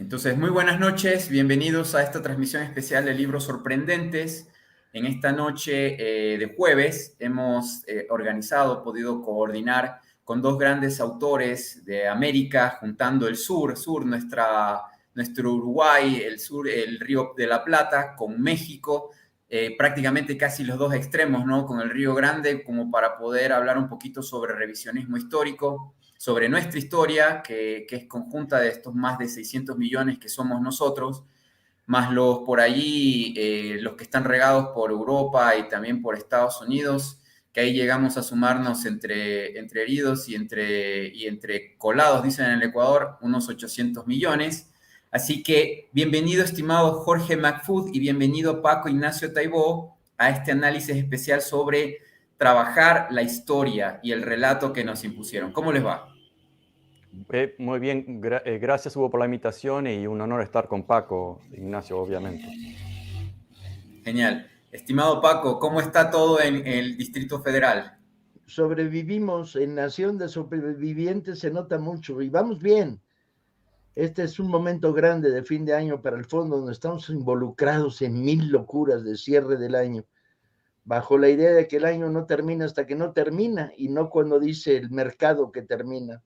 Entonces, muy buenas noches, bienvenidos a esta transmisión especial de Libros Sorprendentes. En esta noche de jueves hemos podido coordinar con dos grandes autores de América, juntando el sur, nuestro Uruguay, el sur, el Río de la Plata, con México, prácticamente casi los dos extremos, ¿no? Con el Río Grande, como para poder hablar un poquito sobre revisionismo histórico, sobre nuestra historia, que es conjunta de estos más de 600 millones que somos nosotros, más los por allí, los que están regados por Europa y también por Estados Unidos, que ahí llegamos a sumarnos entre heridos y entre colados, dicen en el Ecuador, unos 800 millones. Así que bienvenido, estimado Jorge McFood, y bienvenido Paco Ignacio Taibó a este análisis especial sobre trabajar la historia y el relato que nos impusieron. ¿Cómo les va? Muy bien, gracias Hugo por la invitación y un honor estar con Paco, Ignacio, obviamente. Genial. Estimado Paco, ¿cómo está todo en el Distrito Federal? Sobrevivimos, en Nación de Sobrevivientes se nota mucho y vamos bien. Este es un momento grande de fin de año para el fondo, donde estamos involucrados en 1000 locuras de cierre del año, bajo la idea de que el año no termina hasta que no termina y no cuando dice el mercado que termina.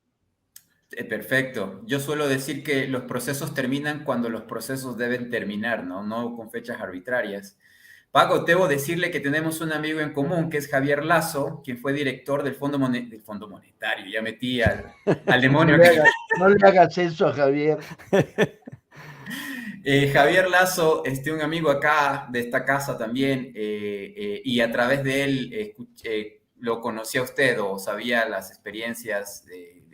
Perfecto. Yo suelo decir que los procesos terminan cuando los procesos deben terminar, ¿no? No con fechas arbitrarias. Paco, debo decirle que tenemos un amigo en común, que es Javier Lazo, quien fue director del Fondo Monetario. Ya metí al demonio. No le hagas eso a Javier. Javier Lazo, un amigo acá de esta casa también, y a través de él lo conocía a usted o sabía las experiencias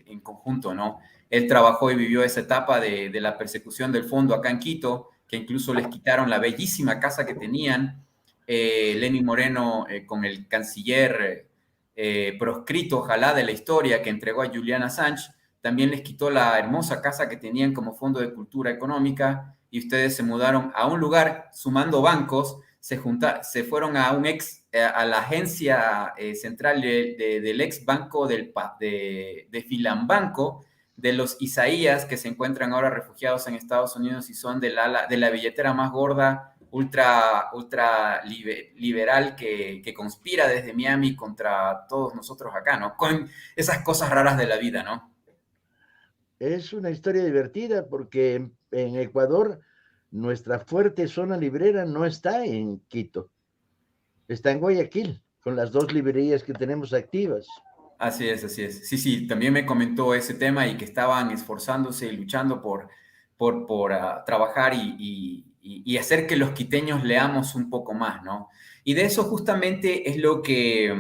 en conjunto, ¿no? Él trabajó y vivió esa etapa de la persecución del fondo acá en Quito, que incluso les quitaron la bellísima casa que tenían. Lenín Moreno, con el canciller proscrito, ojalá, de la historia, que entregó a Julian Assange, también les quitó la hermosa casa que tenían como Fondo de Cultura Económica, y ustedes se mudaron a un lugar sumando bancos, se fueron a a la agencia central del ex banco de Filambanco, de los Isaías, que se encuentran ahora refugiados en Estados Unidos y son de la billetera más gorda, ultra liberal, que conspira desde Miami contra todos nosotros acá, ¿no? Con esas cosas raras de la vida, ¿no? Es una historia divertida porque en Ecuador nuestra fuerte zona librera no está en Quito, está en Guayaquil, con las 2 librerías que tenemos activas. Así es, así es. Sí, sí, también me comentó ese tema y que estaban esforzándose y luchando por trabajar y hacer que los quiteños leamos un poco más, ¿no? Y de eso justamente es lo que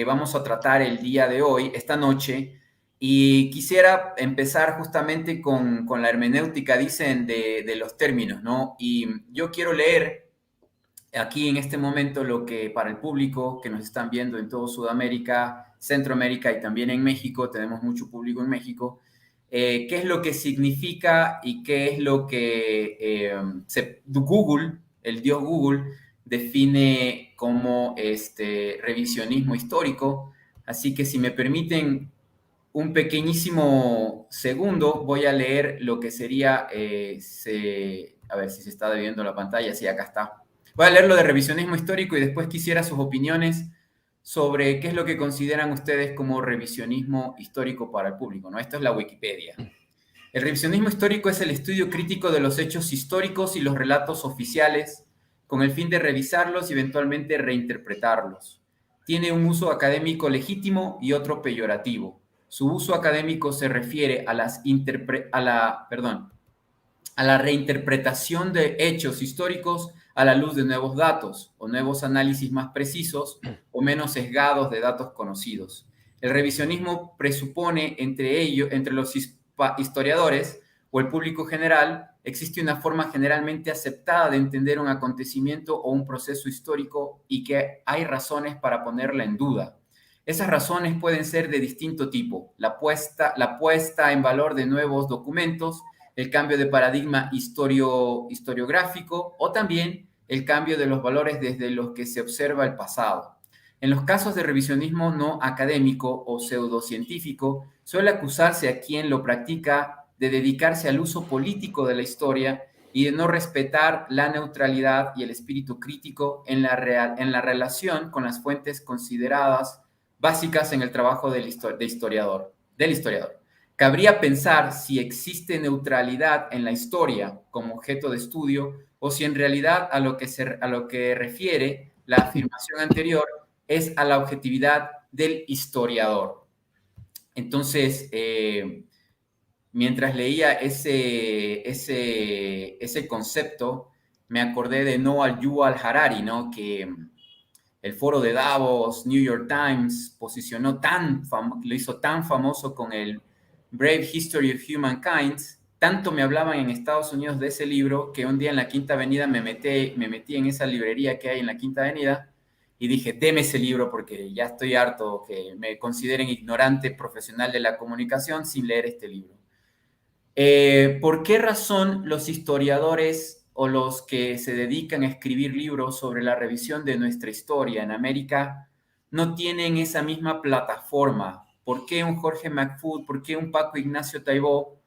vamos a tratar el día de hoy, esta noche. Y quisiera empezar justamente con la hermenéutica, dicen, de los términos, ¿no? Y yo quiero leer aquí en este momento lo que para el público que nos están viendo en todo Sudamérica, Centroamérica y también en México, tenemos mucho público en México, qué es lo que significa y qué es lo que Google, el dios Google, define como revisionismo histórico. Así que si me permiten un pequeñísimo segundo, voy a leer lo que sería, a ver si se está viendo la pantalla, sí, acá está. Voy a leer lo de revisionismo histórico y después quisiera sus opiniones sobre qué es lo que consideran ustedes como revisionismo histórico para el público, ¿no? Esto es la Wikipedia. El revisionismo histórico es el estudio crítico de los hechos históricos y los relatos oficiales con el fin de revisarlos y eventualmente reinterpretarlos. Tiene un uso académico legítimo y otro peyorativo. Su uso académico se refiere a la reinterpretación de hechos históricos a la luz de nuevos datos o nuevos análisis más precisos o menos sesgados de datos conocidos. El revisionismo presupone entre los historiadores o el público general, existe una forma generalmente aceptada de entender un acontecimiento o un proceso histórico y que hay razones para ponerla en duda. Esas razones pueden ser de distinto tipo: la puesta en valor de nuevos documentos, el cambio de paradigma historiográfico o también el cambio de los valores desde los que se observa el pasado. En los casos de revisionismo no académico o pseudocientífico, suele acusarse a quien lo practica de dedicarse al uso político de la historia y de no respetar la neutralidad y el espíritu crítico en la relación con las fuentes consideradas básicas en el trabajo del historiador. Cabría pensar si existe neutralidad en la historia como objeto de estudio o si en realidad a lo que refiere la afirmación anterior es a la objetividad del historiador. Entonces, mientras leía ese concepto, me acordé de Noah Yuval Harari, ¿no? Que el foro de Davos, New York Times, lo hizo tan famoso con el Brave History of Humankind. Tanto me hablaban en Estados Unidos de ese libro que un día en la Quinta Avenida me metí en esa librería que hay en la Quinta Avenida y dije, deme ese libro porque ya estoy harto que me consideren ignorante profesional de la comunicación sin leer este libro. ¿Por qué razón los historiadores o los que se dedican a escribir libros sobre la revisión de nuestra historia en América no tienen esa misma plataforma? ¿Por qué un Jorge McFood, por qué un Paco Ignacio Taibó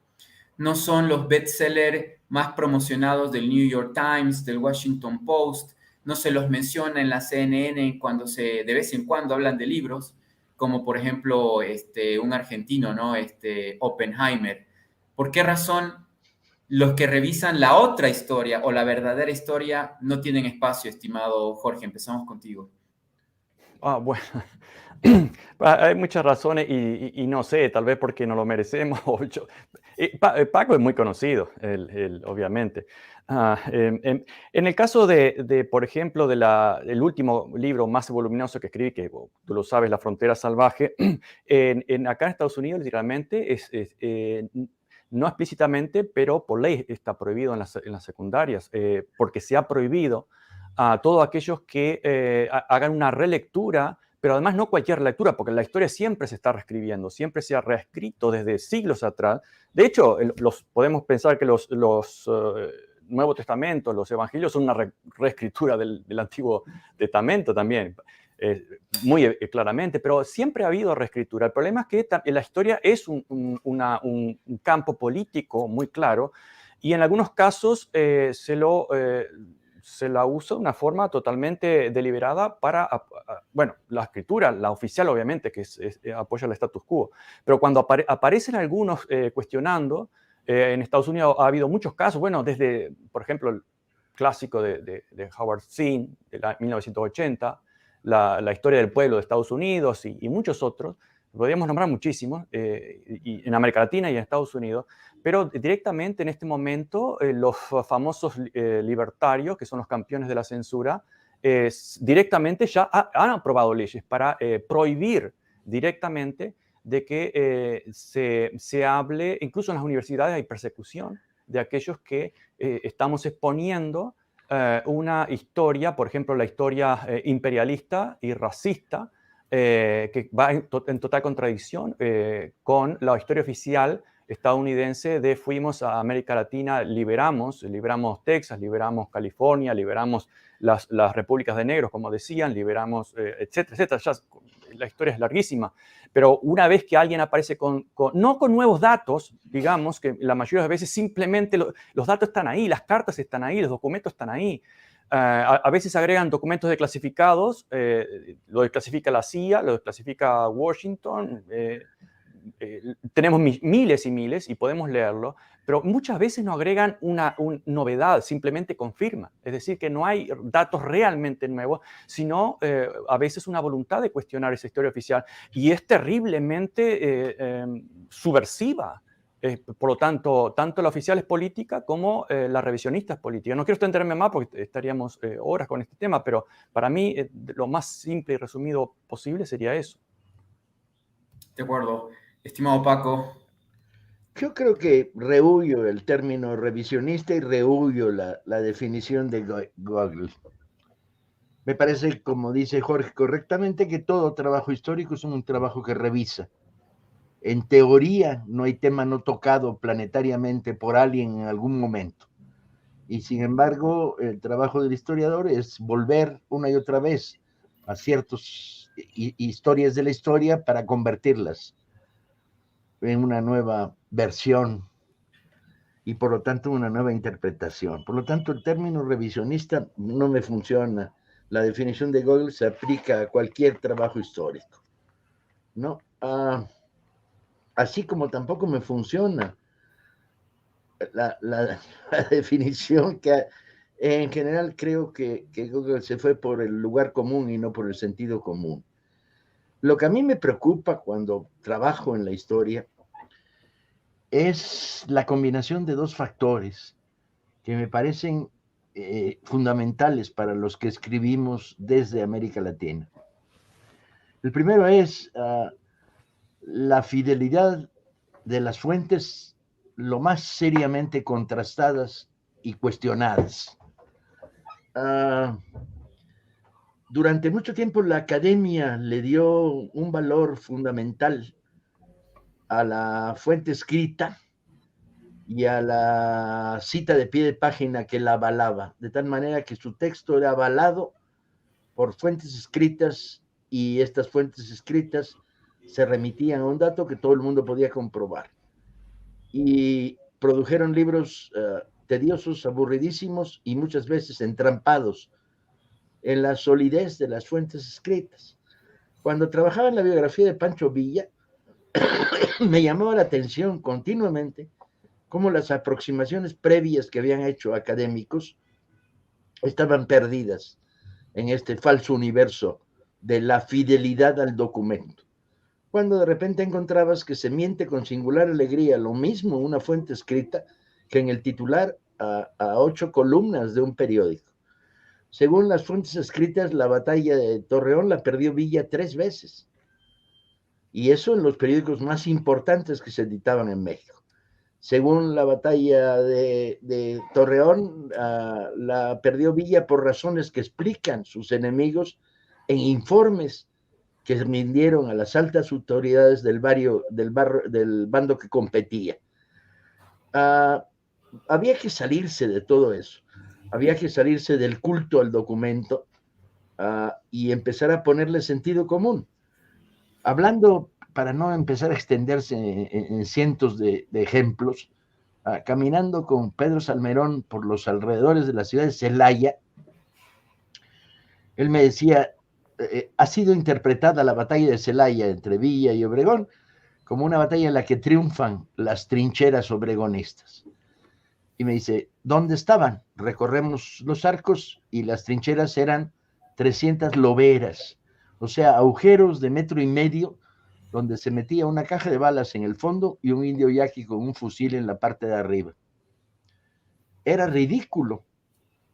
no son los bestsellers más promocionados del New York Times, del Washington Post? No se los menciona en la CNN cuando de vez en cuando hablan de libros, como por ejemplo un argentino, ¿no? Oppenheimer. ¿Por qué razón los que revisan la otra historia o la verdadera historia no tienen espacio, estimado Jorge? Empezamos contigo. Bueno, hay muchas razones y no sé, tal vez porque no lo merecemos. Paco es muy conocido, obviamente. En el caso por ejemplo, del último libro más voluminoso que escribí, que tú lo sabes, La Frontera Salvaje, acá en Estados Unidos, literalmente, no explícitamente, pero por ley está prohibido en las secundarias, porque se ha prohibido a todos aquellos que hagan una relectura, pero además no cualquier lectura, porque la historia siempre se está reescribiendo, siempre se ha reescrito desde siglos atrás. De hecho, podemos pensar que los Nuevos Testamentos, los Evangelios, son una reescritura del Antiguo Testamento también, muy claramente, pero siempre ha habido reescritura. El problema es que la historia es un campo político muy claro, y en algunos casos se la usa de una forma totalmente deliberada para, bueno, la escritura, la oficial obviamente, que apoya el status quo, pero cuando aparecen algunos cuestionando, en Estados Unidos ha habido muchos casos, bueno, desde, por ejemplo, el clásico de Howard Zinn, de 1980, la historia del pueblo de Estados Unidos y muchos otros, podríamos nombrar muchísimos, y en América Latina y en Estados Unidos, pero directamente en este momento los famosos libertarios, que son los campeones de la censura, directamente ya han aprobado leyes para prohibir directamente de que se hable, incluso en las universidades hay persecución de aquellos que estamos exponiendo una historia, por ejemplo, la historia imperialista y racista, que va en total contradicción con la historia oficial estadounidense de fuimos a América Latina, liberamos Texas, liberamos California, liberamos las repúblicas de negros, como decían, liberamos, etcétera, etcétera. Ya, la historia es larguísima, pero una vez que alguien aparece no con nuevos datos, digamos, que la mayoría de las veces simplemente los datos están ahí, las cartas están ahí, los documentos están ahí. A veces agregan documentos desclasificados, lo desclasifica la CIA, lo desclasifica Washington, tenemos miles y miles y podemos leerlo, pero muchas veces no agregan una novedad, simplemente confirman. Es decir, que no hay datos realmente nuevos, sino a veces una voluntad de cuestionar esa historia oficial, y es terriblemente subversiva. Por lo tanto la oficial es política como la revisionista es política. No quiero extenderme más porque estaríamos horas con este tema, pero para mí lo más simple y resumido posible sería eso. De acuerdo. Estimado Paco. Yo creo que rehuyo el término revisionista y rehuyo la definición de Google. Me parece, como dice Jorge correctamente, que todo trabajo histórico es un trabajo que revisa. En teoría, no hay tema no tocado planetariamente por alguien en algún momento. Y sin embargo, el trabajo del historiador es volver una y otra vez a ciertas historias de la historia para convertirlas en una nueva versión y por lo tanto una nueva interpretación. Por lo tanto, el término revisionista no me funciona. La definición de Google se aplica a cualquier trabajo histórico, ¿no? Así como tampoco me funciona la definición que en general creo que Google se fue por el lugar común y no por el sentido común. Lo que a mí me preocupa cuando trabajo en la historia es la combinación de dos factores que me parecen fundamentales para los que escribimos desde América Latina. El primero es la fidelidad de las fuentes lo más seriamente contrastadas y cuestionadas. Durante mucho tiempo la academia le dio un valor fundamental a la fuente escrita y a la cita de pie de página que la avalaba, de tal manera que su texto era avalado por fuentes escritas y estas fuentes escritas se remitían a un dato que todo el mundo podía comprobar. Y produjeron libros tediosos, aburridísimos y muchas veces entrampados en la solidez de las fuentes escritas. Cuando trabajaba en la biografía de Pancho Villa, me llamaba la atención continuamente cómo las aproximaciones previas que habían hecho académicos estaban perdidas en este falso universo de la fidelidad al documento. Cuando de repente encontrabas que se miente con singular alegría lo mismo una fuente escrita que en el titular a 8 columnas de un periódico. Según las fuentes escritas, la batalla de Torreón la perdió Villa 3 veces. Y eso en los periódicos más importantes que se editaban en México. Según la batalla de Torreón, la perdió Villa por razones que explican sus enemigos en informes que rindieron a las altas autoridades del bando que competía. Había que salirse de todo eso. Había que salirse del culto al documento y empezar a ponerle sentido común. Hablando, para no empezar a extenderse en cientos de ejemplos, caminando con Pedro Salmerón por los alrededores de la ciudad de Celaya, él me decía, ha sido interpretada la batalla de Celaya entre Villa y Obregón como una batalla en la que triunfan las trincheras obregonistas. Y me dice, ¿dónde estaban? Recorremos los arcos y las trincheras eran 300 loberas, o sea, agujeros de 1.5 metros donde se metía una caja de balas en el fondo y un indio yaqui con un fusil en la parte de arriba. Era ridículo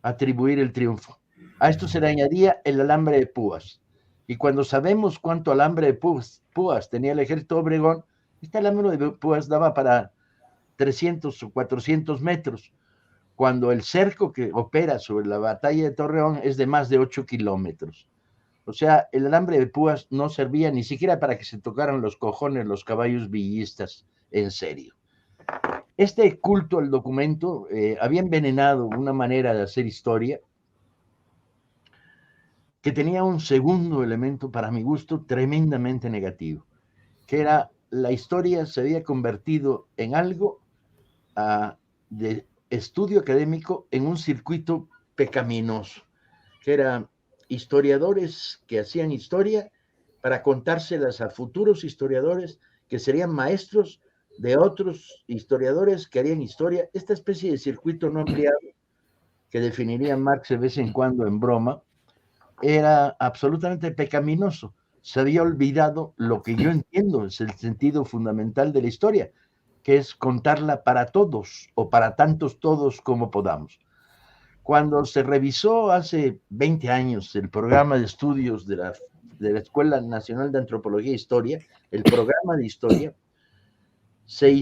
atribuir el triunfo. A esto se le añadía el alambre de púas. Y cuando sabemos cuánto alambre de púas tenía el ejército de Obregón, este alambre de púas daba para 300 o 400 metros, cuando el cerco que opera sobre la batalla de Torreón es de más de 8 kilómetros. O sea, el alambre de púas no servía ni siquiera para que se tocaran los cojones los caballos villistas en serio. Este culto al documento había envenenado una manera de hacer historia que tenía un segundo elemento, para mi gusto, tremendamente negativo, que era la historia se había convertido en algo de estudio académico en un circuito pecaminoso, que era historiadores que hacían historia para contárselas a futuros historiadores que serían maestros de otros historiadores que harían historia, esta especie de circuito no ampliado que definiría Marx de vez en cuando en broma, era absolutamente pecaminoso. Se había olvidado lo que yo entiendo es el sentido fundamental de la historia, que es contarla para todos o para tantos todos como podamos. Cuando se revisó hace 20 años el programa de estudios de la Escuela Nacional de Antropología e Historia, el programa de historia, se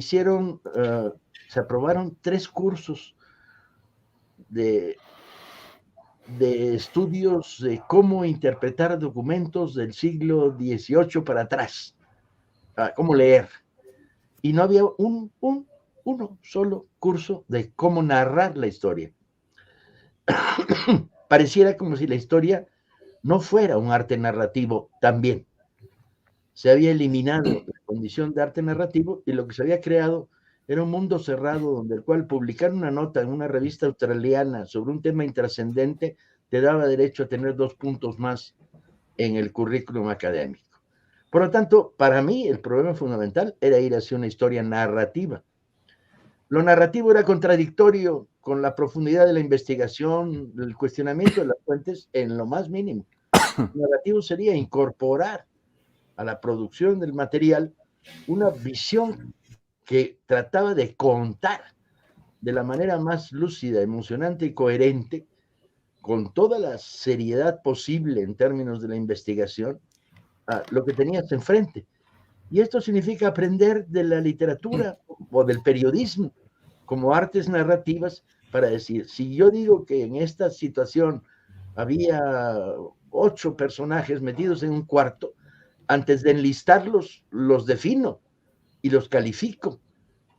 aprobaron 3 cursos de estudios de cómo interpretar documentos del siglo XVIII para atrás, cómo leer. Y no había uno solo curso de cómo narrar la historia. Pareciera como si la historia no fuera un arte narrativo también. Se había eliminado la condición de arte narrativo y lo que se había creado Era un mundo cerrado donde el cual publicar una nota en una revista australiana sobre un tema intrascendente te daba derecho a tener 2 puntos más en el currículum académico. Por lo tanto, para mí el problema fundamental era ir hacia una historia narrativa. Lo narrativo era contradictorio con la profundidad de la investigación, el cuestionamiento de las fuentes en lo más mínimo. Lo narrativo sería incorporar a la producción del material una visión que trataba de contar de la manera más lúcida, emocionante y coherente, con toda la seriedad posible en términos de la investigación, lo que tenías enfrente. Y esto significa aprender de la literatura o del periodismo como artes narrativas para decir, si yo digo que en esta situación había 8 personajes metidos en un cuarto, antes de enlistarlos, los defino y los califico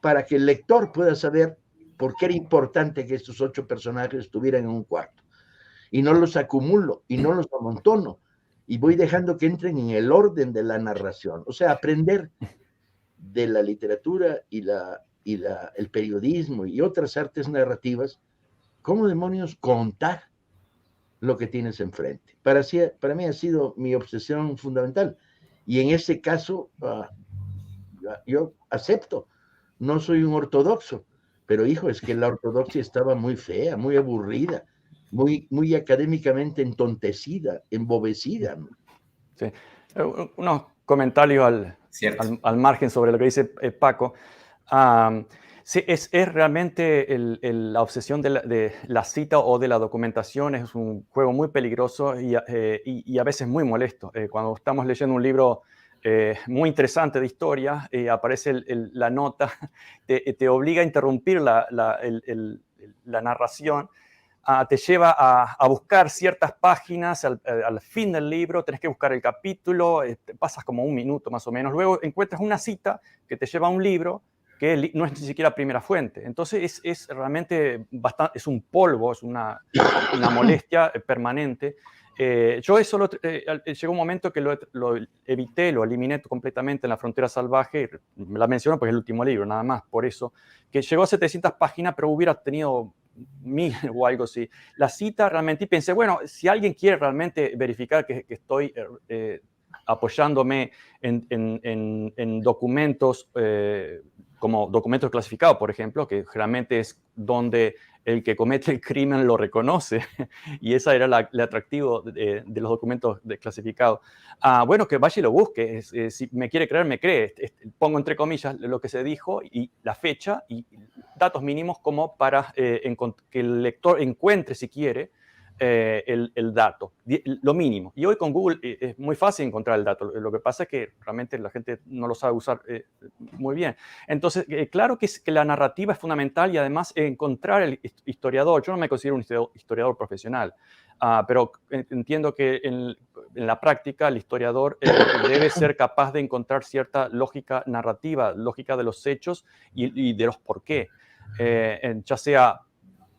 para que el lector pueda saber por qué era importante que estos 8 personajes estuvieran en un cuarto. Y no los acumulo y no los amontono y voy dejando que entren en el orden de la narración. O sea, aprender de la literatura y el periodismo y otras artes narrativas, ¿cómo demonios contar lo que tienes enfrente? Para mí ha sido mi obsesión fundamental. Y en ese caso, yo acepto, no soy un ortodoxo, pero hijo, es que la ortodoxia estaba muy fea, muy aburrida, muy académicamente entontecida, embobecida. Sí. Unos comentarios al margen sobre lo que dice Paco. Sí, es realmente la obsesión de la cita o de la documentación es un juego muy peligroso y a veces muy molesto. Cuando estamos leyendo un libro muy interesante de historia, aparece la nota, te obliga a interrumpir la narración, te lleva a buscar ciertas páginas al fin del libro, tenés que buscar el capítulo, pasas como un minuto más o menos, luego encuentras una cita que te lleva a un libro que no es ni siquiera primera fuente. Entonces es realmente bastante, es un polvo, es una molestia permanente. Yo eso llegó un momento que lo evité, lo eliminé completamente en La Frontera Salvaje, me la menciono porque es el último libro, nada más, por eso, que llegó a 700 páginas, pero hubiera tenido 1000 o algo así. La cita realmente, y pensé, bueno, si alguien quiere realmente verificar que estoy apoyándome en documentos, como documentos clasificados, por ejemplo, que realmente es donde el que comete el crimen lo reconoce, y ese era el atractivo de los documentos clasificados. Bueno, que vaya y lo busque, si me quiere creer, me cree. Pongo entre comillas lo que se dijo y la fecha y datos mínimos como para que el lector encuentre, si quiere, el dato, lo mínimo. Y hoy con Google es muy fácil encontrar el dato. Lo que pasa es que realmente la gente no lo sabe usar muy bien. Entonces, claro que la narrativa es fundamental y además encontrar el historiador. Yo no me considero un historiador profesional, pero entiendo que en la práctica el historiador debe ser capaz de encontrar cierta lógica narrativa, lógica de los hechos y de los por qué, ya sea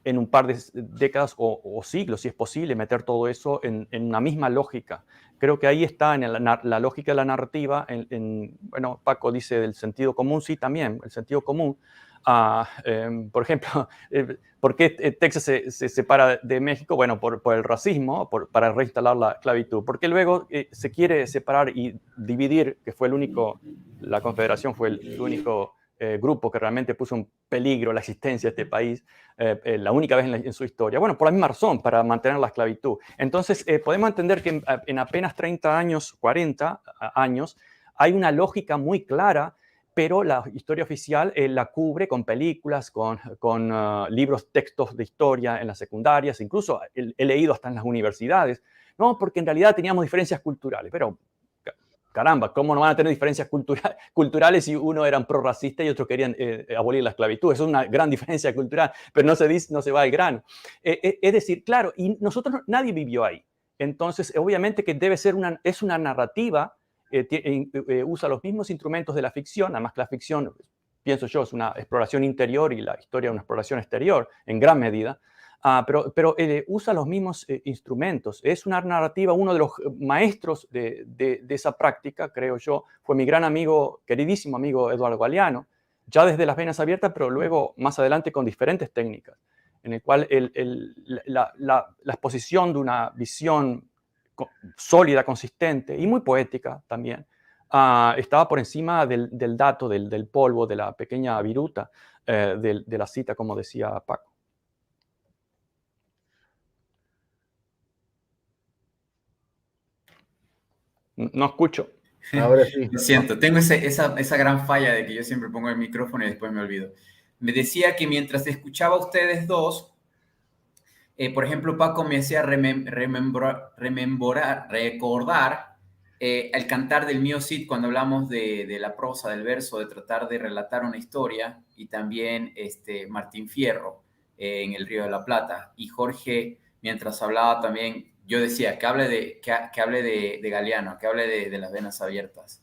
en un par de décadas o siglos, si es posible, meter todo eso en una misma lógica. Creo que ahí está en la lógica de la narrativa. Bueno, Paco dice del sentido común, sí, también, el sentido común. Por ejemplo, ¿por qué Texas se separa de México? Bueno, por el racismo, para reinstalar la esclavitud. Porque luego se quiere separar y dividir, que fue la Confederación fue el único grupo que realmente puso en peligro la existencia de este país, la única vez en su historia. Bueno, por la misma razón, para mantener la esclavitud. Entonces, podemos entender que en apenas 30 años, 40 años, hay una lógica muy clara, pero la historia oficial la cubre con películas, con libros, textos de historia en las secundarias, incluso he leído hasta en las universidades, no, porque en realidad teníamos diferencias culturales, pero caramba, ¿cómo no van a tener diferencias culturales si uno era prorracista y otros querían abolir la esclavitud? Eso es una gran diferencia cultural, pero no se va al grano. Es decir, claro, y nadie vivió ahí. Entonces, obviamente que es una narrativa, usa los mismos instrumentos de la ficción, además que la ficción, pienso yo, es una exploración interior y la historia una exploración exterior en gran medida. Pero usa los mismos instrumentos. Es una narrativa, uno de los maestros de esa práctica, creo yo, fue mi gran amigo, queridísimo amigo Eduardo Galeano, ya desde las venas abiertas, pero luego más adelante con diferentes técnicas, en el cual la exposición de una visión sólida, consistente y muy poética también, estaba por encima del dato, del polvo, de la pequeña viruta de la cita, como decía Paco. No escucho. Ahora sí. Lo siento, tengo esa gran falla de que yo siempre pongo el micrófono y después me olvido. Me decía que mientras escuchaba a ustedes dos, por ejemplo, Paco me hacía recordar el cantar del mío Cid cuando hablamos de la prosa, del verso, de tratar de relatar una historia, y también Martín Fierro en El Río de la Plata. Y Jorge, mientras hablaba también, yo decía que hable de Galeano, que hable de las venas abiertas.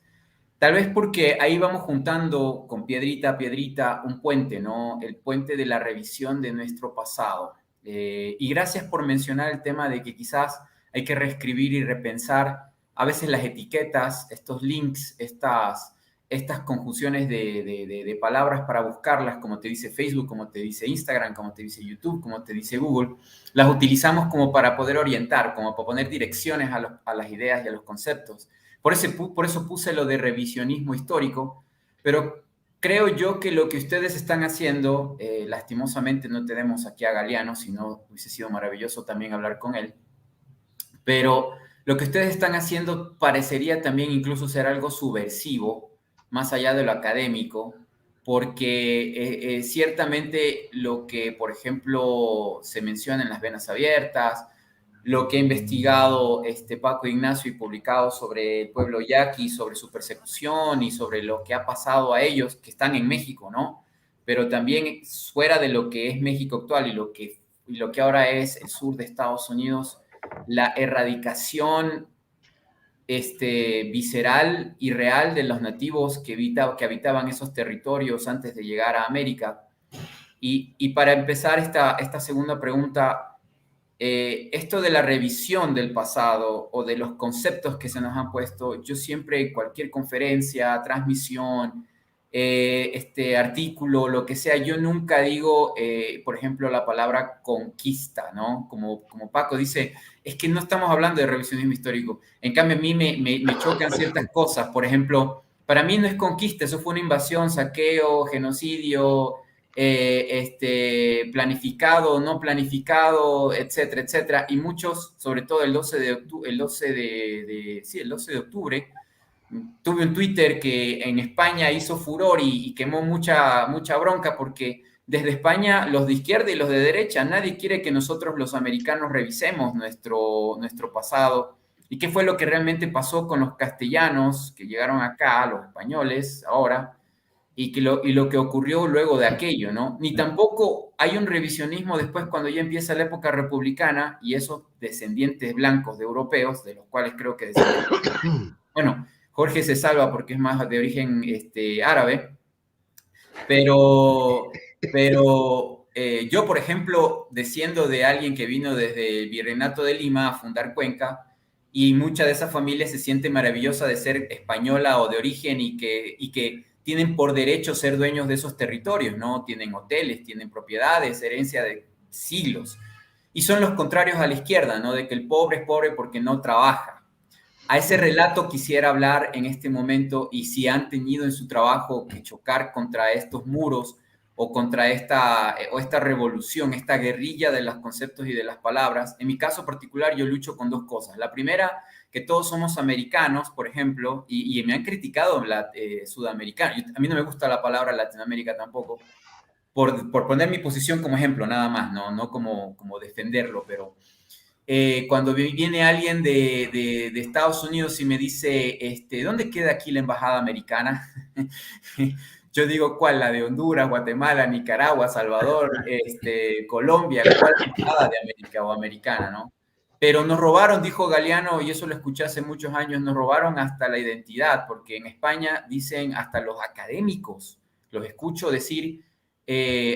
Tal vez porque ahí vamos juntando con piedrita a piedrita un puente, ¿no? El puente de la revisión de nuestro pasado. Y gracias por mencionar el tema de que quizás hay que reescribir y repensar a veces las etiquetas, estos links, estas conjunciones de palabras para buscarlas, como te dice Facebook, como te dice Instagram, como te dice YouTube, como te dice Google. Las utilizamos como para poder orientar, como para poner direcciones a las ideas y a los conceptos. Por eso puse lo de revisionismo histórico, pero creo yo que lo que ustedes están haciendo, lastimosamente no tenemos aquí a Galeano, si no hubiese sido maravilloso también hablar con él, pero lo que ustedes están haciendo parecería también incluso ser algo subversivo, más allá de lo académico, porque ciertamente lo que, por ejemplo, se menciona en las venas abiertas, lo que ha investigado Paco Ignacio y publicado sobre el pueblo yaqui, sobre su persecución y sobre lo que ha pasado a ellos, que están en México, ¿no? Pero también fuera de lo que es México actual y lo que ahora es el sur de Estados Unidos, la erradicación visceral y real de los nativos que habitaban esos territorios antes de llegar a América. Y para empezar esta segunda pregunta, esto de la revisión del pasado o de los conceptos que se nos han puesto, yo siempre, cualquier conferencia, transmisión, artículo, lo que sea, yo nunca digo, por ejemplo, la palabra conquista, ¿no? Como Paco dice, es que no estamos hablando de revisionismo histórico. En cambio, a mí me chocan ciertas cosas. Por ejemplo, para mí no es conquista, eso fue una invasión, saqueo, genocidio, planificado, no planificado, etcétera, etcétera. Y muchos, sobre todo el 12 de octubre, tuve un Twitter que en España hizo furor y quemó mucha bronca porque desde España los de izquierda y los de derecha, nadie quiere que nosotros los americanos revisemos nuestro pasado. ¿Y qué fue lo que realmente pasó con los castellanos que llegaron acá, los españoles ahora? Y lo que ocurrió luego de aquello, ¿no? Ni tampoco hay un revisionismo después cuando ya empieza la época republicana y esos descendientes blancos de europeos, de los cuales creo que bueno, Jorge se salva porque es más de origen árabe, pero yo, por ejemplo, desciendo de alguien que vino desde el Virreinato de Lima a fundar Cuenca, y mucha de esa familia se siente maravillosa de ser española o de origen y que tienen por derecho ser dueños de esos territorios, ¿no? Tienen hoteles, tienen propiedades, herencia de siglos. Y son los contrarios a la izquierda, ¿no? De que el pobre es pobre porque no trabaja. A ese relato quisiera hablar en este momento, y si han tenido en su trabajo que chocar contra estos muros o contra esta revolución, esta guerrilla de los conceptos y de las palabras. En mi caso particular, yo lucho con dos cosas. La primera, que todos somos americanos, por ejemplo, y me han criticado sudamericano. A mí no me gusta la palabra Latinoamérica tampoco, por poner mi posición como ejemplo, nada más, no como defenderlo, pero cuando viene alguien de Estados Unidos y me dice, ¿dónde queda aquí la embajada americana? Yo digo, ¿cuál? La de Honduras, Guatemala, Nicaragua, Salvador, Colombia, ¿cuál embajada de América o americana, no? Pero nos robaron, dijo Galeano, y eso lo escuché hace muchos años, nos robaron hasta la identidad, porque en España dicen hasta los académicos, los escucho decir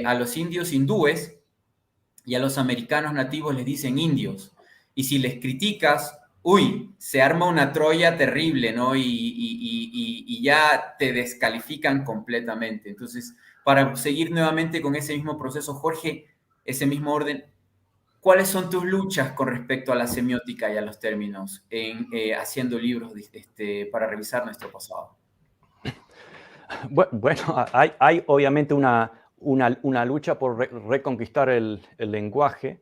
a los indios hindúes y a los americanos nativos les dicen indios. Y si les criticas uy, se arma una Troya terrible, ¿no? Y ya te descalifican completamente. Entonces, para seguir nuevamente con ese mismo proceso, Jorge, ese mismo orden, ¿cuáles son tus luchas con respecto a la semiótica y a los términos en haciendo libros para revisar nuestro pasado? Bueno, hay obviamente una lucha por reconquistar el lenguaje,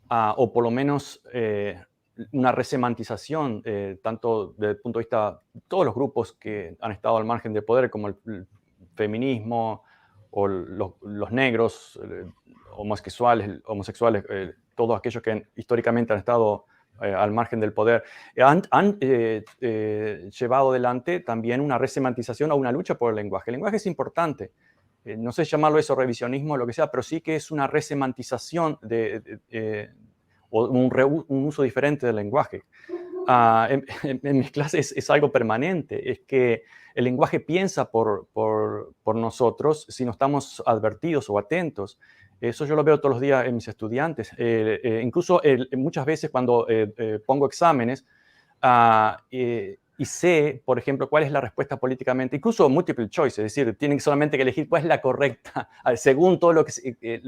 o por lo menos una resemantización, tanto desde el punto de vista de todos los grupos que han estado al margen del poder, como el feminismo o los negros, homosexuales, todos aquellos que históricamente han estado al margen del poder, han llevado adelante también una resemantización o una lucha por el lenguaje. El lenguaje es importante. No sé llamarlo eso revisionismo o lo que sea, pero sí que es una resemantización o un uso diferente del lenguaje. En mis clases es algo permanente, es que el lenguaje piensa por nosotros si no estamos advertidos o atentos. Eso yo lo veo todos los días en mis estudiantes. Incluso muchas veces cuando pongo exámenes, y sé, por ejemplo, cuál es la respuesta políticamente, incluso multiple choice, es decir, tienen solamente que elegir cuál es la correcta, según todo lo que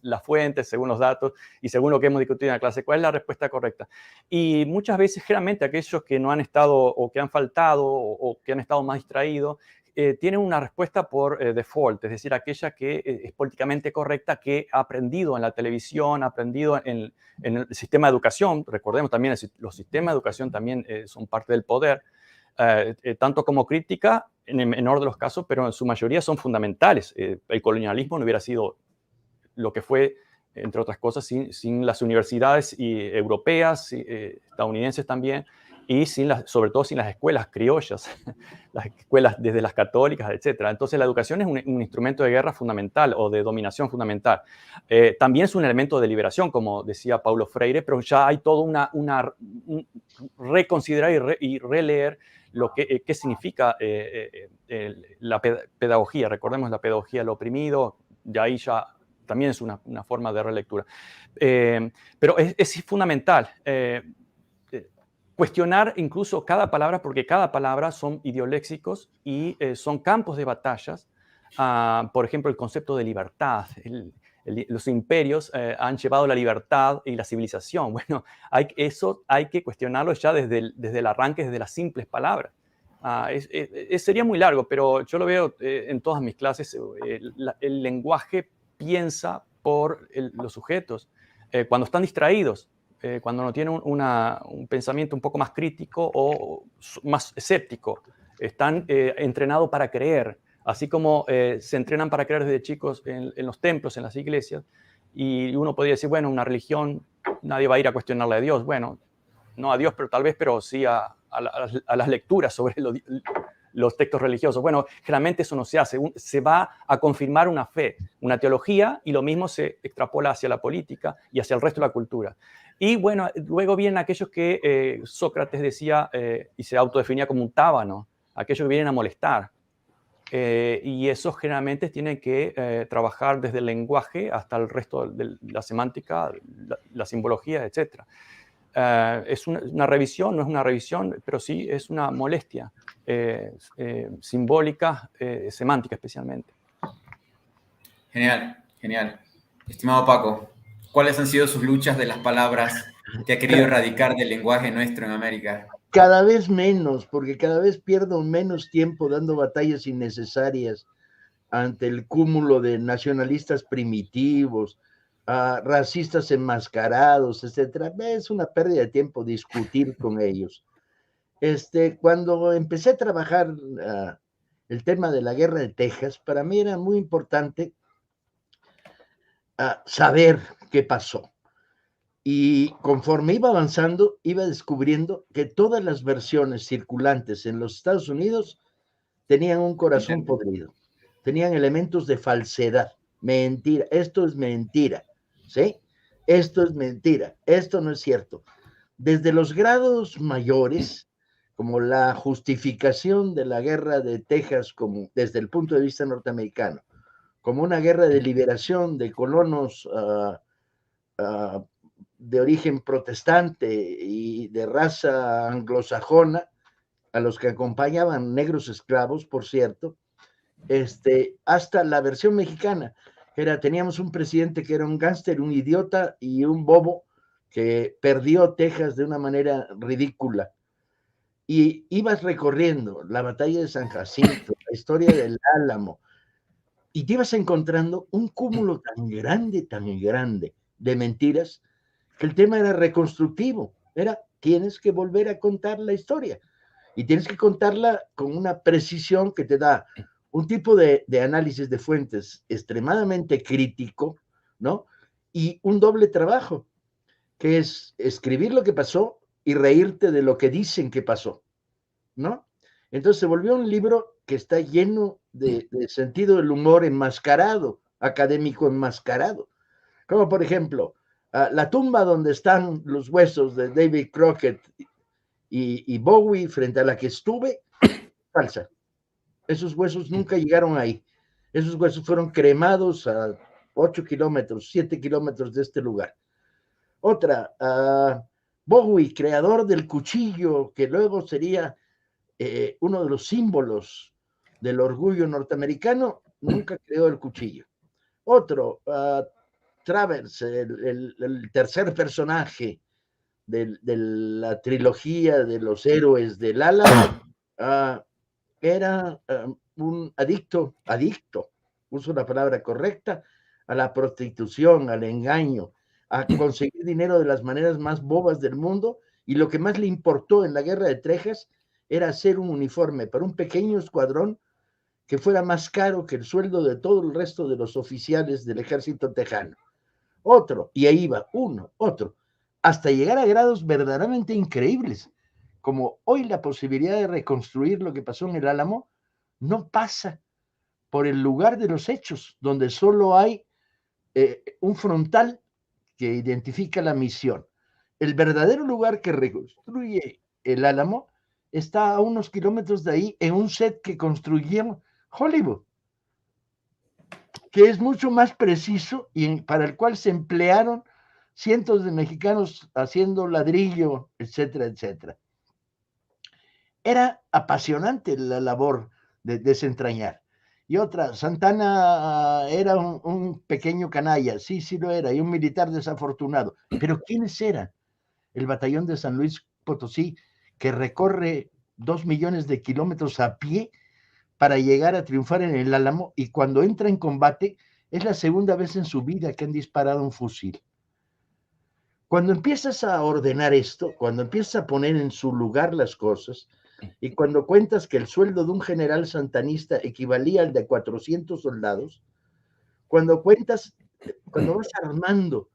las fuentes, según los datos y según lo que hemos discutido en la clase, cuál es la respuesta correcta. Y muchas veces, generalmente, aquellos que no han estado o que han faltado o que han estado más distraídos, tienen una respuesta por default, es decir, aquella que es políticamente correcta, que ha aprendido en la televisión, ha aprendido en el sistema de educación. Recordemos también, los sistemas de educación también son parte del poder, tanto como crítica, en el menor de los casos, pero en su mayoría son fundamentales. El colonialismo no hubiera sido lo que fue, entre otras cosas, sin las universidades europeas, estadounidenses también, y sobre todo sin las escuelas criollas, las escuelas desde las católicas, etc. Entonces la educación es un instrumento de guerra fundamental o de dominación fundamental. También es un elemento de liberación, como decía Paulo Freire, pero ya hay todo reconsiderar y releer qué significa la pedagogía. Recordemos la pedagogía del oprimido, de ahí ya también es una forma de relectura. Pero es fundamental cuestionar incluso cada palabra, porque cada palabra son idioléxicos y son campos de batallas. Por ejemplo, el concepto de libertad. Los imperios han llevado la libertad y la civilización. Bueno, eso hay que cuestionarlo ya desde el arranque, desde las simples palabras. Sería muy largo, pero yo lo veo en todas mis clases. El lenguaje piensa por los sujetos. Cuando están distraídos, cuando no tienen un pensamiento un poco más crítico o más escéptico, están entrenados para creer, así como se entrenan para creer desde chicos en los templos, en las iglesias, y uno podría decir, bueno, una religión, nadie va a ir a cuestionarle a Dios. Bueno, no a Dios, pero tal vez, pero sí a las lecturas sobre los textos religiosos. Bueno, generalmente eso no se hace. Se va a confirmar una fe, una teología, y lo mismo se extrapola hacia la política y hacia el resto de la cultura. Y bueno, luego vienen aquellos que Sócrates decía y se autodefinía como un tábano, aquellos que vienen a molestar. Y esos generalmente tienen que trabajar desde el lenguaje hasta el resto de la semántica, la simbología, etc. Es una revisión, no es una revisión, pero sí es una molestia simbólica, semántica especialmente. Genial, genial. Estimado Paco, ¿cuáles han sido sus luchas de las palabras que ha querido erradicar del lenguaje nuestro en América? Cada vez menos, porque cada vez pierdo menos tiempo dando batallas innecesarias ante el cúmulo de nacionalistas primitivos, racistas enmascarados, etcétera. Es una pérdida de tiempo discutir con ellos. Cuando empecé a trabajar el tema de la guerra de Texas, para mí era muy importante saber qué pasó. Y conforme iba avanzando, iba descubriendo que todas las versiones circulantes en los Estados Unidos tenían un corazón podrido, tenían elementos de falsedad, mentira, esto es mentira, ¿sí? Esto es mentira, esto no es cierto. Desde los grados mayores, como la justificación de la guerra de Texas, como desde el punto de vista norteamericano, como una guerra de liberación de colonos de origen protestante y de raza anglosajona, a los que acompañaban negros esclavos, por cierto, hasta la versión mexicana, teníamos un presidente que era un gángster, un idiota y un bobo que perdió Texas de una manera ridícula. Y ibas recorriendo la batalla de San Jacinto, la historia del Álamo, y te ibas encontrando un cúmulo tan grande de mentiras, que el tema era reconstructivo, tienes que volver a contar la historia, y tienes que contarla con una precisión que te da un tipo de análisis de fuentes extremadamente crítico, ¿no? Y un doble trabajo, que es escribir lo que pasó y reírte de lo que dicen que pasó, ¿no? Entonces se volvió un libro que está lleno de sentido del humor enmascarado, académico enmascarado. Como por ejemplo, la tumba donde están los huesos de David Crockett y Bowie, frente a la que estuve, falsa. Esos huesos nunca llegaron ahí. Esos huesos fueron cremados a 8 kilómetros, 7 kilómetros de este lugar. Otra, Bowie, creador del cuchillo, que luego sería uno de los símbolos del orgullo norteamericano, nunca creó el cuchillo. Otro, Travers, el tercer personaje de la trilogía de los héroes del Álamo, era un adicto, uso la palabra correcta, a la prostitución, al engaño, a conseguir dinero de las maneras más bobas del mundo, y lo que más le importó en la guerra de Texas era hacer un uniforme para un pequeño escuadrón que fuera más caro que el sueldo de todo el resto de los oficiales del ejército tejano. Otro, y ahí va, otro, hasta llegar a grados verdaderamente increíbles, como hoy la posibilidad de reconstruir lo que pasó en el Álamo no pasa por el lugar de los hechos, donde solo hay un frontal que identifica la misión. El verdadero lugar que reconstruye el Álamo está a unos kilómetros de ahí, en un set que construyeron Hollywood, que es mucho más preciso y para el cual se emplearon cientos de mexicanos haciendo ladrillo, etcétera, etcétera. Era apasionante la labor de desentrañar. Y otra, Santana era un pequeño canalla, sí lo era, y un militar desafortunado. Pero ¿quiénes eran? El batallón de San Luis Potosí, que recorre 2 millones de kilómetros a pie para llegar a triunfar en el Álamo, y cuando entra en combate es la segunda vez en su vida que han disparado un fusil. Cuando empiezas a ordenar esto, cuando empiezas a poner en su lugar las cosas, y cuando cuentas que el sueldo de un general santanista equivalía al de 400 soldados, cuando vas armando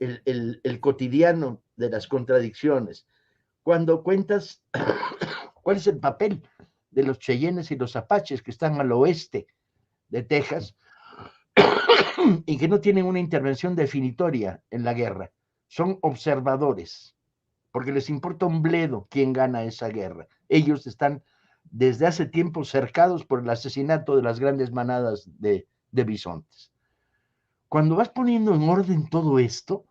el cotidiano de las contradicciones, cuando cuentas cuál es el papel de los cheyennes y los apaches que están al oeste de Texas y que no tienen una intervención definitoria en la guerra, son observadores, porque les importa un bledo quién gana esa guerra. Ellos están desde hace tiempo cercados por el asesinato de las grandes manadas de bisontes. Cuando vas poniendo en orden todo esto,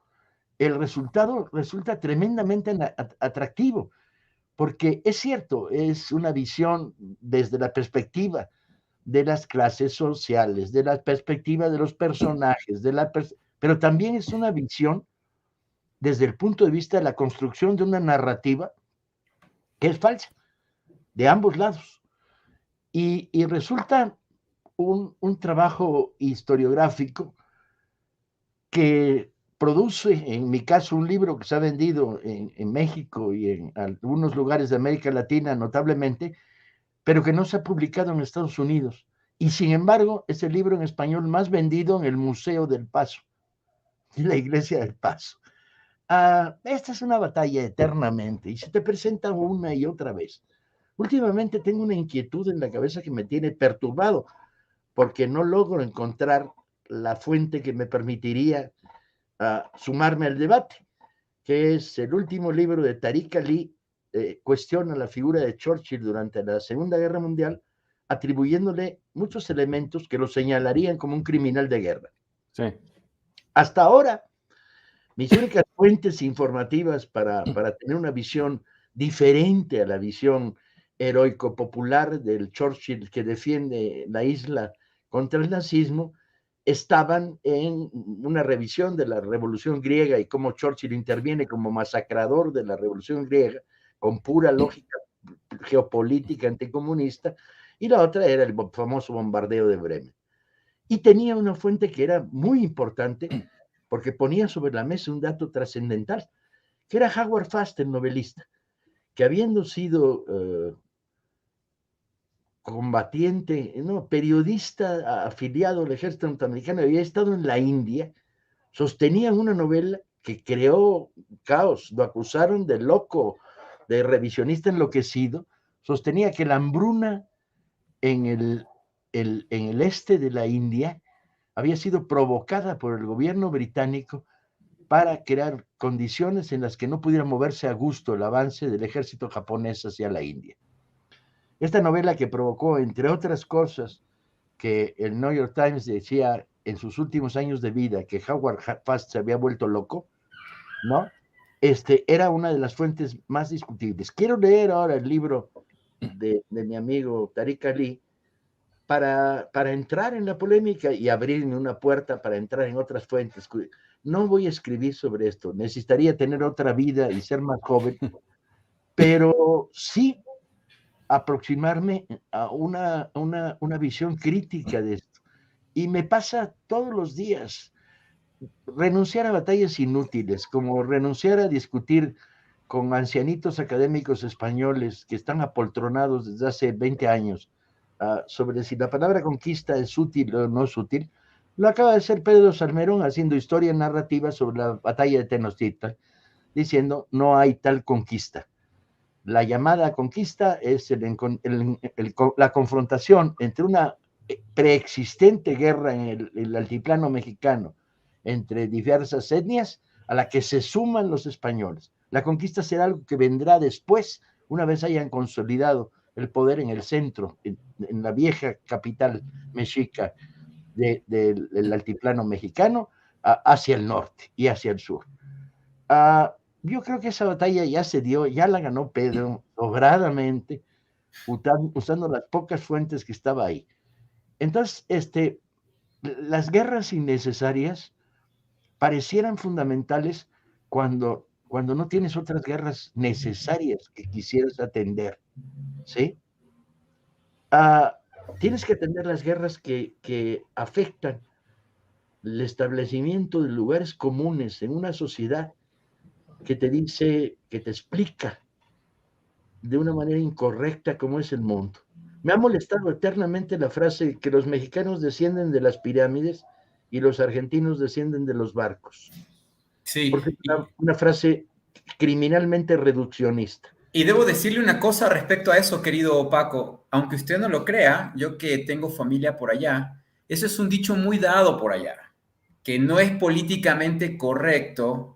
el resultado resulta tremendamente atractivo, porque es cierto, es una visión desde la perspectiva de las clases sociales, de la perspectiva de los personajes, pero también es una visión desde el punto de vista de la construcción de una narrativa que es falsa, de ambos lados. Y resulta un trabajo historiográfico que produce, en mi caso, un libro que se ha vendido en México y en algunos lugares de América Latina notablemente, pero que no se ha publicado en Estados Unidos. Y sin embargo, es el libro en español más vendido en el Museo del Paso, en la Iglesia del Paso. Esta es una batalla eternamente y se te presenta una y otra vez. Últimamente tengo una inquietud en la cabeza que me tiene perturbado, porque no logro encontrar la fuente que me permitiría sumarme al debate, que es el último libro de Tariq Ali, cuestiona la figura de Churchill durante la Segunda Guerra Mundial, atribuyéndole muchos elementos que lo señalarían como un criminal de guerra. Sí. Hasta ahora, Mis únicas fuentes informativas para tener una visión diferente a la visión heroico-popular del Churchill que defiende la isla contra el nazismo, estaban en una revisión de la Revolución Griega y cómo Churchill interviene como masacrador de la Revolución Griega, con pura lógica geopolítica anticomunista, y la otra era el famoso bombardeo de Bremen. Y tenía una fuente que era muy importante, porque ponía sobre la mesa un dato trascendental, que era Howard Fast, el novelista, que habiendo sido combatiente, no, periodista afiliado al ejército norteamericano, había estado en la India, sostenía una novela que creó caos, lo acusaron de loco, de revisionista enloquecido, sostenía que la hambruna en el este de la India había sido provocada por el gobierno británico para crear condiciones en las que no pudiera moverse a gusto el avance del ejército japonés hacia la India. Esta novela que provocó, entre otras cosas, que el New York Times decía en sus últimos años de vida que Howard Fast se había vuelto loco, ¿no? Era una de las fuentes más discutibles. Quiero leer ahora el libro de mi amigo Tariq Ali para entrar en la polémica y abrirme una puerta para entrar en otras fuentes. No voy a escribir sobre esto, necesitaría tener otra vida y ser más joven, pero sí aproximarme a una visión crítica de esto. Y me pasa todos los días renunciar a batallas inútiles, como renunciar a discutir con ancianitos académicos españoles que están apoltronados desde hace 20 años sobre si la palabra conquista es útil o no es útil. Lo acaba de hacer Pedro Salmerón haciendo historia narrativa sobre la batalla de Tenochtitlan, diciendo no hay tal conquista. La llamada conquista es la confrontación entre una preexistente guerra en el altiplano mexicano entre diversas etnias a la que se suman los españoles. La conquista será algo que vendrá después, una vez hayan consolidado el poder en el centro, en la vieja capital mexica del altiplano mexicano, hacia el norte y hacia el sur. Yo creo que esa batalla ya se dio, ya la ganó Pedro sobradamente, usando las pocas fuentes que estaba ahí. Entonces, las guerras innecesarias parecieran fundamentales cuando no tienes otras guerras necesarias que quisieras atender, ¿sí? Tienes que atender las guerras que afectan el establecimiento de lugares comunes en una sociedad que te dice, que te explica de una manera incorrecta cómo es el mundo. Me ha molestado eternamente la frase que los mexicanos descienden de las pirámides y los argentinos descienden de los barcos. Sí. Porque es una frase criminalmente reduccionista. Y debo decirle una cosa respecto a eso, querido Paco. Aunque usted no lo crea, yo que tengo familia por allá, eso es un dicho muy dado por allá, que no es políticamente correcto,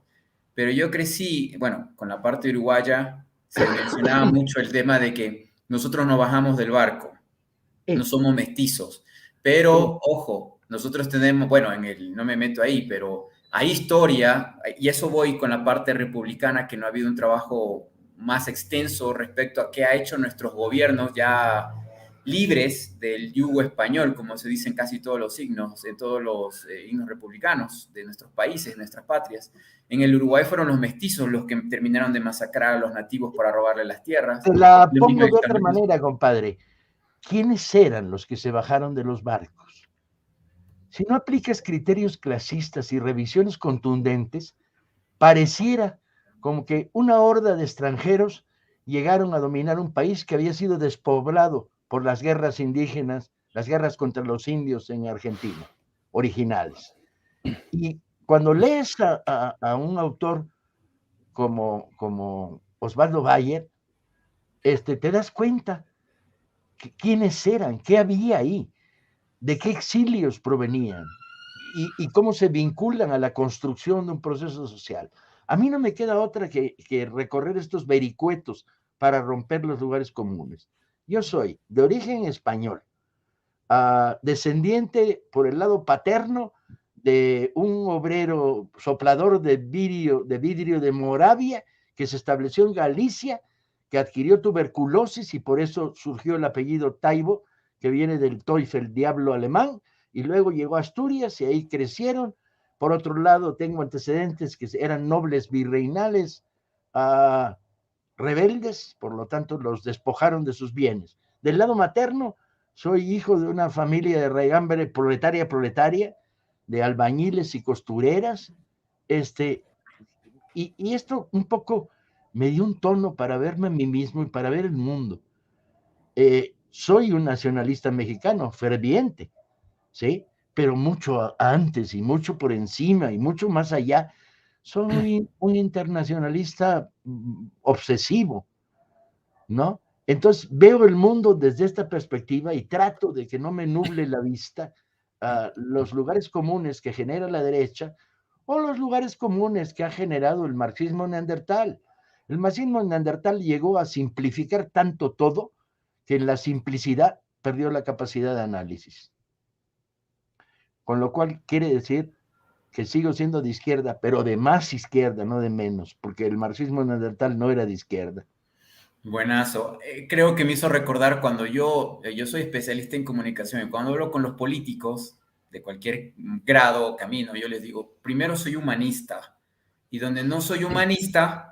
pero yo crecí, bueno, con la parte uruguaya se mencionaba mucho el tema de que nosotros no bajamos del barco, no somos mestizos, pero ojo, nosotros tenemos, bueno, no me meto ahí, pero hay historia, y eso voy con la parte republicana, que no ha habido un trabajo más extenso respecto a qué ha hecho nuestros gobiernos ya libres del yugo español, como se dice en casi todos los signos, en todos los himnos republicanos de nuestros países, nuestras patrias. En el Uruguay fueron los mestizos los que terminaron de masacrar a los nativos para robarle las tierras. Te la pongo de otra manera, compadre. ¿Quiénes eran los que se bajaron de los barcos? Si no aplicas criterios clasistas y revisiones contundentes, pareciera como que una horda de extranjeros llegaron a dominar un país que había sido despoblado por las guerras indígenas, las guerras contra los indios en Argentina, originales. Y cuando lees a un autor como Osvaldo Bayer, te das cuenta quiénes eran, qué había ahí, de qué exilios provenían y cómo se vinculan a la construcción de un proceso social. A mí no me queda otra que recorrer estos vericuetos para romper los lugares comunes. Yo soy de origen español, descendiente por el lado paterno de un obrero soplador de vidrio de Moravia, que se estableció en Galicia, que adquirió tuberculosis y por eso surgió el apellido Taibo, que viene del Teufel, diablo alemán, y luego llegó a Asturias y ahí crecieron. Por otro lado, tengo antecedentes que eran nobles virreinales, rebeldes, por lo tanto los despojaron de sus bienes. Del lado materno, soy hijo de una familia de raigambre proletaria, de albañiles y costureras, y esto un poco me dio un tono para verme a mí mismo y para ver el mundo. Soy un nacionalista mexicano, ferviente, ¿sí? Pero mucho antes y mucho por encima y mucho más allá, soy un internacionalista obsesivo, ¿no? Entonces veo el mundo desde esta perspectiva y trato de que no me nuble la vista a los lugares comunes que genera la derecha o los lugares comunes que ha generado el marxismo neandertal. El marxismo neandertal llegó a simplificar tanto todo que en la simplicidad perdió la capacidad de análisis. Con lo cual quiere decir que sigo siendo de izquierda, pero de más izquierda, no de menos, porque el marxismo neandertal no era de izquierda. Buenazo. Creo que me hizo recordar cuando yo soy especialista en comunicación y cuando hablo con los políticos de cualquier grado o camino, yo les digo, primero soy humanista y donde no soy humanista,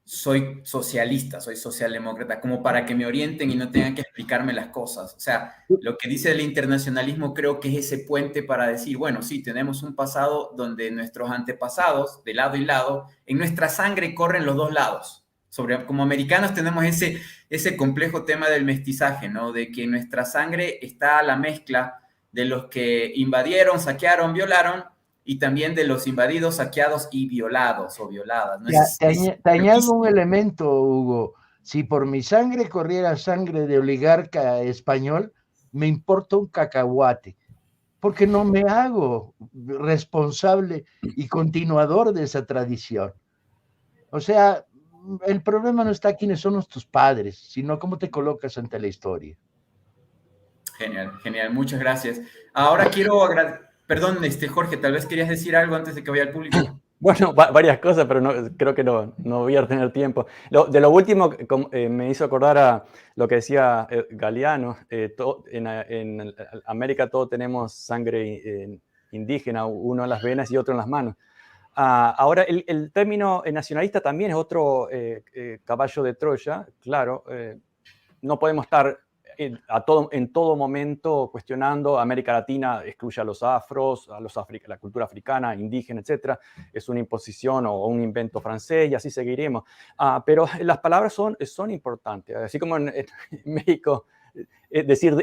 soy socialista, soy socialdemócrata, como para que me orienten y no tengan que explicarme las cosas. O sea, lo que dice el internacionalismo creo que es ese puente para decir, bueno, sí, tenemos un pasado donde nuestros antepasados, de lado y lado, en nuestra sangre corren los dos lados. Como americanos tenemos ese complejo tema del mestizaje, ¿no? De que en nuestra sangre está la mezcla de los que invadieron, saquearon, violaron, y también de los invadidos, saqueados y violados o violadas, ¿no? Te añado un elemento, Hugo. Si por mi sangre corriera sangre de oligarca español, me importa un cacahuate, porque no me hago responsable y continuador de esa tradición. O sea, el problema no está quiénes son nuestros padres, sino cómo te colocas ante la historia. Genial, genial, muchas gracias. Ahora quiero perdón, Jorge, tal vez querías decir algo antes de que vaya al público. Bueno, varias cosas, pero creo que no voy a tener tiempo. De lo último, me hizo acordar a lo que decía Galeano. En América todos tenemos sangre indígena, uno en las venas y otro en las manos. Ahora, el término nacionalista también es otro caballo de Troya. Claro, no podemos estar en todo momento cuestionando América Latina excluye a los afros, la cultura africana, indígena, etc. Es una imposición o un invento francés y así seguiremos. Pero las palabras son importantes. Así como en México, decir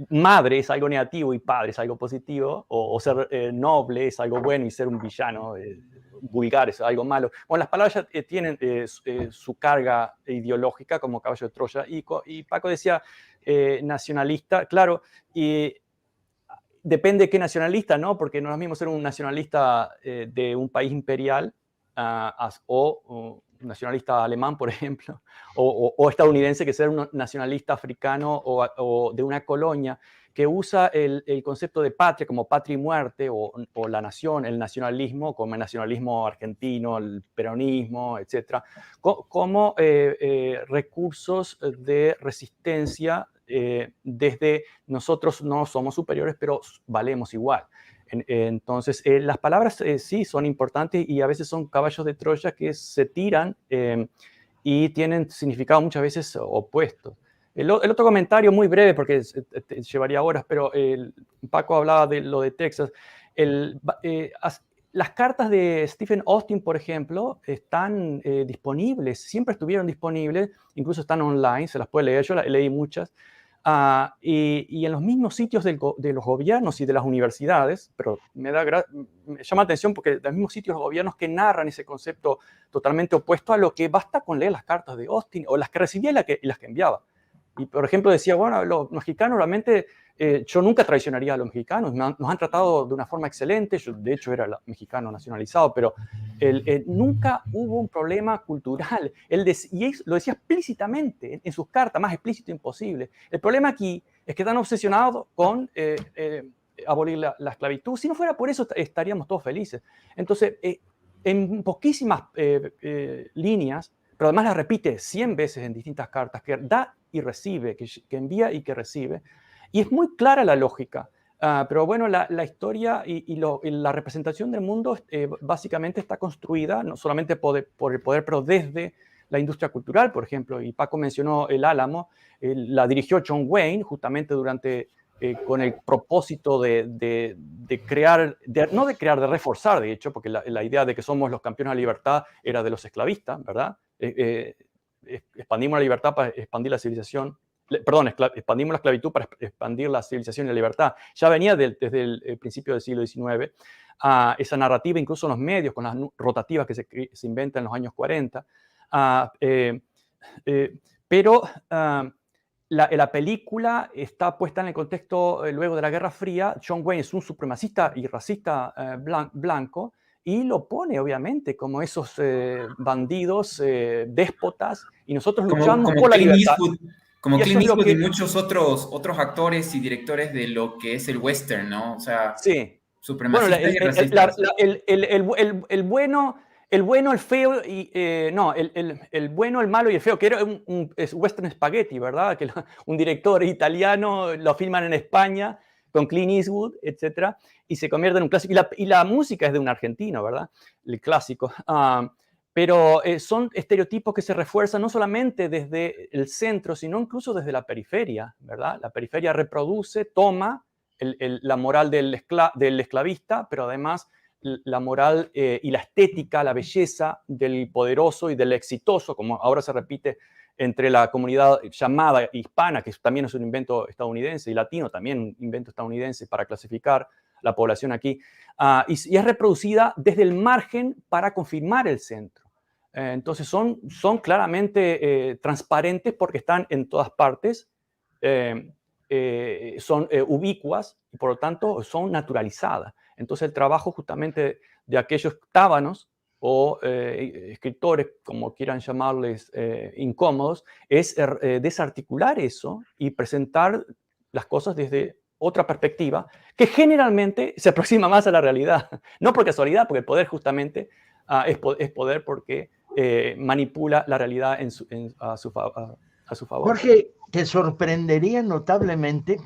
madre es algo negativo y padre es algo positivo, o ser noble es algo bueno y ser un villano vulgar es algo malo. Bueno, las palabras ya tienen su carga ideológica como caballo de Troya, y Paco decía nacionalista, claro, y depende de qué nacionalista, ¿no? Porque no es lo mismo ser un nacionalista de un país imperial o un nacionalista alemán, por ejemplo, o estadounidense, que ser un nacionalista africano o de una colonia que usa el concepto de patria como patria y muerte, o la nación, el nacionalismo, como el nacionalismo argentino, el peronismo, etc., como recursos de resistencia desde nosotros no somos superiores, pero valemos igual. Entonces, las palabras sí son importantes y a veces son caballos de Troya que se tiran y tienen significado muchas veces opuestos. El otro comentario muy breve, porque llevaría horas, pero Paco hablaba de lo de Texas. Las cartas de Stephen Austin, por ejemplo, están disponibles, siempre estuvieron disponibles, incluso están online, se las puede leer, yo leí muchas. Y en los mismos sitios de los gobiernos y de las universidades, pero me llama la atención porque los mismos sitios de los gobiernos que narran ese concepto totalmente opuesto a lo que basta con leer las cartas de Austin o las que recibía y las que enviaba. Y, por ejemplo, decía, bueno, los mexicanos realmente, yo nunca traicionaría a los mexicanos, nos han tratado de una forma excelente, yo de hecho era mexicano nacionalizado, pero nunca hubo un problema cultural. Y lo decía explícitamente en sus cartas, más explícito imposible. El problema aquí es que están obsesionados con abolir la esclavitud. Si no fuera por eso, estaríamos todos felices. Entonces, en poquísimas líneas, pero además la repite 100 veces en distintas cartas, que da y recibe, que envía y que recibe. Y es muy clara la lógica. Pero bueno, la historia y la representación del mundo básicamente está construida no solamente por el poder, pero desde la industria cultural, por ejemplo. Y Paco mencionó el Álamo, la dirigió John Wayne justamente con el propósito de crear, no de crear, de reforzar, de hecho, porque la idea de que somos los campeones de la libertad era de los esclavistas, ¿verdad? Expandimos la libertad para expandir la civilización. Perdón, expandimos la esclavitud para expandir la civilización y la libertad. Ya venía desde el principio del siglo XIX. Esa narrativa, incluso en los medios, con las rotativas que se inventan en los años 40. Pero la película está puesta en el contexto luego de la Guerra Fría. John Wayne es un supremacista y racista blanco y lo pone, obviamente, como esos bandidos, déspotas, y nosotros luchamos por la libertad. Como Clint Eastwood y muchos otros actores y directores de lo que es el western, ¿no? O sea, sí. supremacistas y racistas. El bueno, el feo, y no, el bueno, el malo y el feo, que era un western spaghetti, ¿verdad? Que un director italiano lo filman en España con Clint Eastwood, etc. Y se convierte en un clásico. Y la música es de un argentino, ¿verdad? El clásico. Pero son estereotipos que se refuerzan no solamente desde el centro, sino incluso desde la periferia, ¿verdad? La periferia reproduce, toma la moral del esclavista, pero además la moral y la estética, la belleza del poderoso y del exitoso, como ahora se repite entre la comunidad llamada hispana, que también es un invento estadounidense, y latino, también un invento estadounidense para clasificar la población aquí, y es reproducida desde el margen para confirmar el centro. Entonces son claramente transparentes porque están en todas partes, son ubicuas y por lo tanto son naturalizadas. Entonces el trabajo justamente de aquellos tábanos o escritores, como quieran llamarles, incómodos, es desarticular eso y presentar las cosas desde otra perspectiva que generalmente se aproxima más a la realidad. No por casualidad, porque el poder justamente es poder porque manipula la realidad a su favor. Jorge, te sorprendería notablemente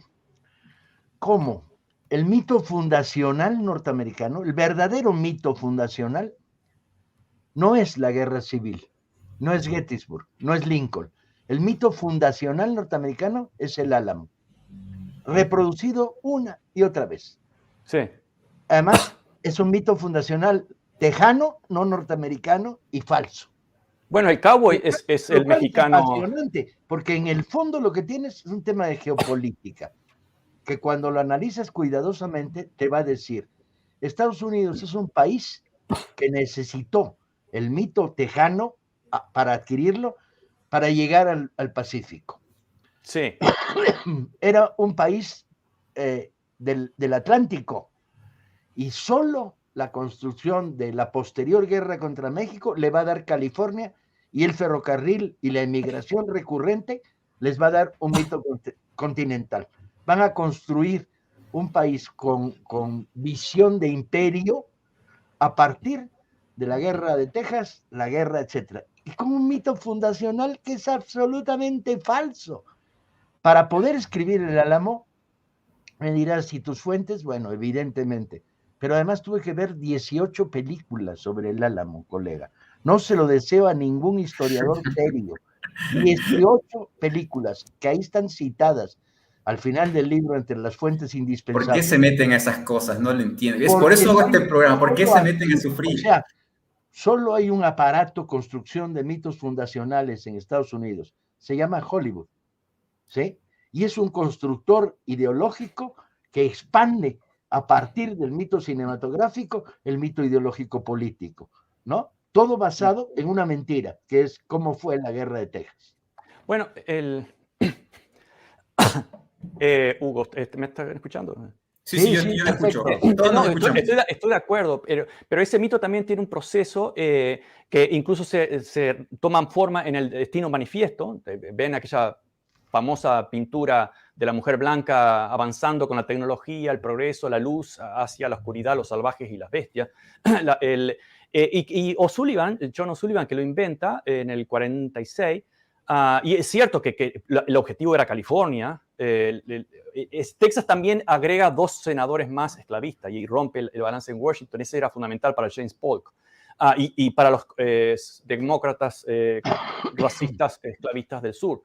cómo el mito fundacional norteamericano, el verdadero mito fundacional, no es la guerra civil, no es Gettysburg, no es Lincoln. El mito fundacional norteamericano es el Álamo, reproducido una y otra vez. Sí. Además, es un mito fundacional tejano, no norteamericano y falso. Bueno, el cowboy es el mexicano. Es apasionante, porque en el fondo lo que tienes es un tema de geopolítica, que cuando lo analizas cuidadosamente te va a decir, Estados Unidos es un país que necesitó el mito tejano para adquirirlo, para llegar al Pacífico. Sí. Era un país del Atlántico, y solo la construcción de la posterior guerra contra México le va a dar California, y el ferrocarril y la emigración recurrente les va a dar un mito continental. Van a construir un país con visión de imperio a partir de la guerra de Texas, la guerra, etc. Y con un mito fundacional que es absolutamente falso. Para poder escribir el Álamo, me dirás, ¿y tus fuentes? Bueno, evidentemente. Pero además tuve que ver 18 películas sobre el Álamo, colega. No se lo deseo a ningún historiador serio. 18 películas que ahí están citadas al final del libro entre las fuentes indispensables. ¿Por qué se meten a esas cosas? No lo entiendo. Es por eso hago este programa. ¿Por qué se meten a sufrir? O sea, solo hay un aparato, construcción de mitos fundacionales en Estados Unidos. Se llama Hollywood, ¿sí? Y es un constructor ideológico que expande a partir del mito cinematográfico el mito ideológico político, ¿no? Todo basado en una mentira, que es cómo fue la guerra de Texas. Bueno, Hugo, ¿me estás escuchando? Sí, yo lo escucho. Estoy de acuerdo, pero ese mito también tiene un proceso que incluso se toman forma en el Destino Manifiesto. Ven aquella famosa pintura de la mujer blanca avanzando con la tecnología, el progreso, la luz hacia la oscuridad, los salvajes y las bestias. O'Sullivan, John O'Sullivan, que lo inventa en el 46, y es cierto que el objetivo era California. Texas también agrega 2 senadores más esclavistas y rompe el balance en Washington. Ese era fundamental para James Polk. Y para los demócratas racistas esclavistas del sur.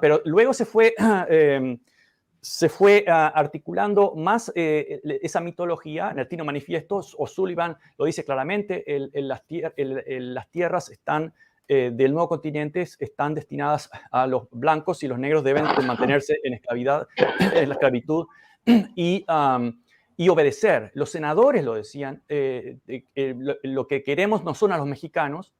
Pero luego se fue articulando más esa mitología. En el Tino Manifiesto, O'Sullivan lo dice claramente, las tierras están, del nuevo continente están destinadas a los blancos y los negros deben mantenerse en la esclavitud y obedecer. Los senadores lo decían, lo que queremos no son a los mexicanos,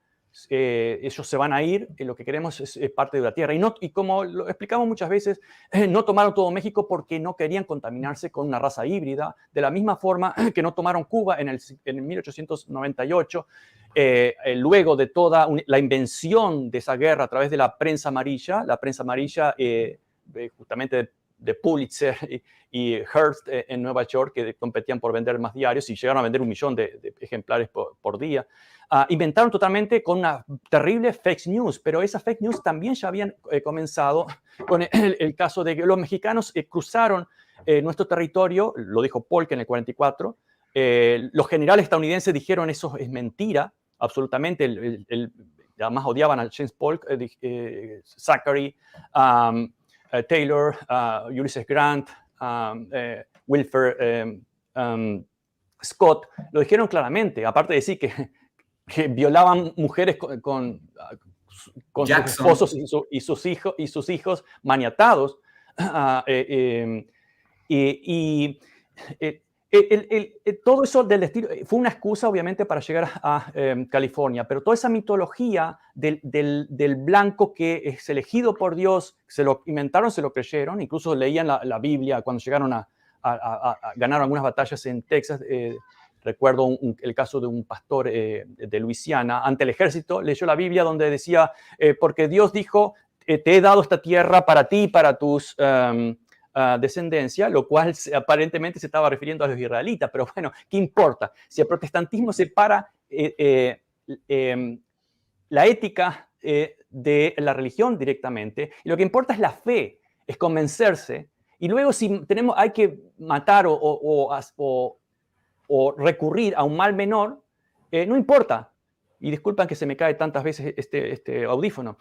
ellos se van a ir, lo que queremos es parte de la tierra. Y como lo explicamos muchas veces, no tomaron todo México porque no querían contaminarse con una raza híbrida, de la misma forma que no tomaron Cuba en 1898, luego de toda la invención de esa guerra a través de la prensa amarilla justamente de Pulitzer y Hearst en Nueva York, que competían por vender más diarios y llegaron a vender 1 millón de ejemplares por día. Inventaron totalmente con una terrible fake news, pero esas fake news también ya habían comenzado con el caso de que los mexicanos cruzaron nuestro territorio, lo dijo Polk en el 44, los generales estadounidenses dijeron eso es mentira, absolutamente, además odiaban a James Polk, Zachary, Taylor, Ulysses Grant, Wilfer Scott, lo dijeron claramente, aparte de decir que violaban mujeres con sus esposos y sus hijos maniatados. Todo eso del estilo fue una excusa, obviamente, para llegar a California, pero toda esa mitología del blanco que es elegido por Dios, se lo inventaron, se lo creyeron, incluso leían la Biblia cuando llegaron a ganar algunas batallas en Texas. Recuerdo el caso de un pastor de Luisiana ante el ejército, leyó la Biblia donde decía, porque Dios dijo, te he dado esta tierra para ti y para tus descendencia, lo cual aparentemente se estaba refiriendo a los israelitas, pero bueno, ¿qué importa? Si el protestantismo separa la ética de la religión directamente, y lo que importa es la fe, es convencerse, y luego si hay que matar o recurrir a un mal menor, no importa. Y disculpan que se me cae tantas veces este audífono.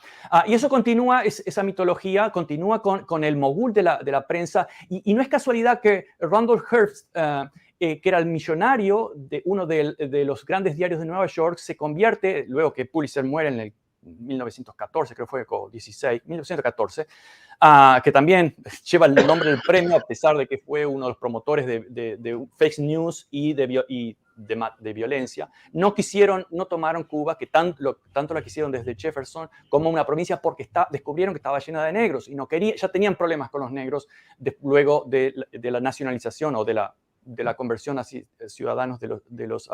Y eso continúa, esa mitología continúa con el mogul de la prensa. Y no es casualidad que Randolph Hearst, que era el millonario de uno de los grandes diarios de Nueva York, se convierte, luego que Pulitzer muere en el 1914, creo que fue 1914, que también lleva el nombre del premio a pesar de que fue uno de los promotores de fake news y de violencia. No tomaron Cuba, que tanto la quisieron desde Jefferson, como una provincia porque descubrieron que estaba llena de negros y ya tenían problemas con los negros luego de la nacionalización o de la conversión a ciudadanos de los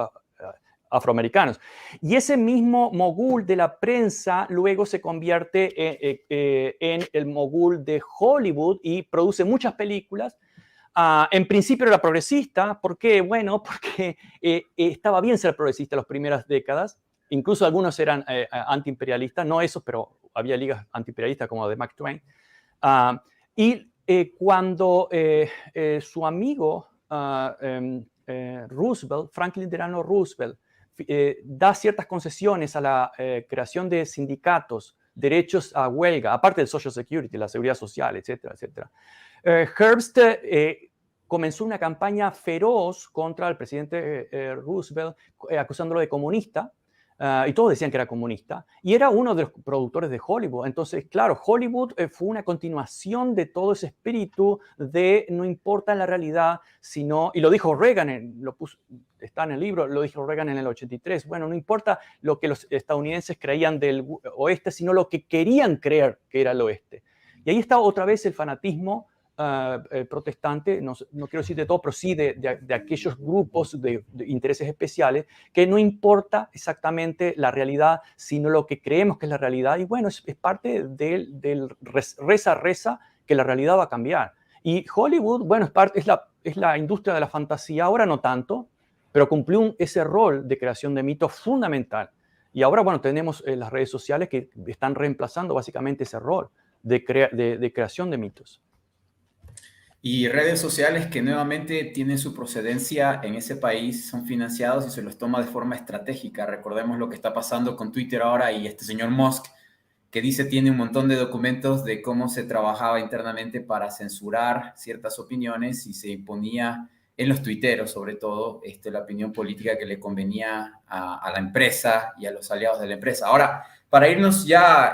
afroamericanos. Y ese mismo mogul de la prensa luego se convierte en el mogul de Hollywood y produce muchas películas. En principio era progresista. ¿Por qué? Bueno, porque estaba bien ser progresista en las primeras décadas. Incluso algunos eran antiimperialistas, no esos, pero había ligas antiimperialistas como la de Mark Twain. Cuando su amigo Roosevelt, Franklin Delano Roosevelt, da ciertas concesiones a la creación de sindicatos, derechos a huelga, aparte del Social Security, la seguridad social, etcétera, etcétera. Hearst comenzó una campaña feroz contra el presidente Roosevelt, acusándolo de comunista, y todos decían que era comunista, y era uno de los productores de Hollywood. Entonces, claro, Hollywood fue una continuación de todo ese espíritu de no importa la realidad, sino, y lo dijo Reagan, está en el libro, lo dijo Reagan en el 83, bueno, no importa lo que los estadounidenses creían del oeste, sino lo que querían creer que era el oeste. Y ahí está otra vez el fanatismo protestante, no quiero decir de todo, pero sí de aquellos grupos de intereses especiales, que no importa exactamente la realidad, sino lo que creemos que es la realidad. Y bueno, es parte del reza que la realidad va a cambiar. Y Hollywood, bueno, es la industria de la fantasía, ahora no tanto, pero cumplió ese rol de creación de mitos fundamental. Y ahora, bueno, tenemos las redes sociales que están reemplazando básicamente ese rol de creación de mitos. Y redes sociales que nuevamente tienen su procedencia en ese país, son financiados y se los toma de forma estratégica. Recordemos lo que está pasando con Twitter ahora y este señor Musk, que dice tiene un montón de documentos de cómo se trabajaba internamente para censurar ciertas opiniones y se imponía en los tuiteros, sobre todo, la opinión política que le convenía a la empresa y a los aliados de la empresa. Ahora, para irnos ya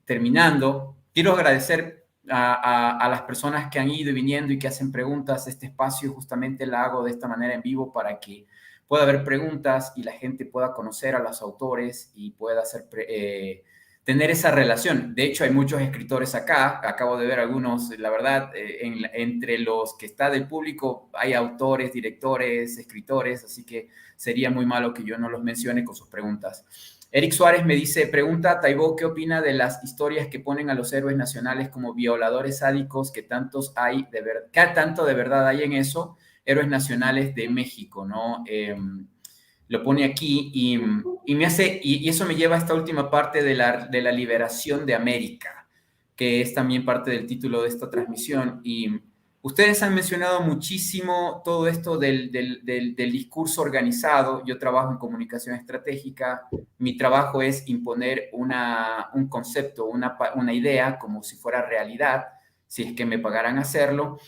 terminando, quiero agradecer a las personas que han ido y viniendo y que hacen preguntas. Este espacio justamente la hago de esta manera en vivo para que pueda haber preguntas y la gente pueda conocer a los autores y pueda tener esa relación. De hecho, hay muchos escritores acá, acabo de ver algunos, la verdad, entre los que está del público hay autores, directores, escritores, así que sería muy malo que yo no los mencione con sus preguntas. Eric Suárez me dice, pregunta, Taibo, ¿qué opina de las historias que ponen a los héroes nacionales como violadores sádicos? ¿Qué tanto de verdad hay en eso? Héroes nacionales de México, ¿no? Lo pone aquí y eso me lleva a esta última parte de la liberación de América, que es también parte del título de esta transmisión. Y ustedes han mencionado muchísimo todo esto del discurso organizado. Yo trabajo en comunicación estratégica. Mi trabajo es imponer un concepto, una idea como si fuera realidad, si es que me pagaran hacerlo.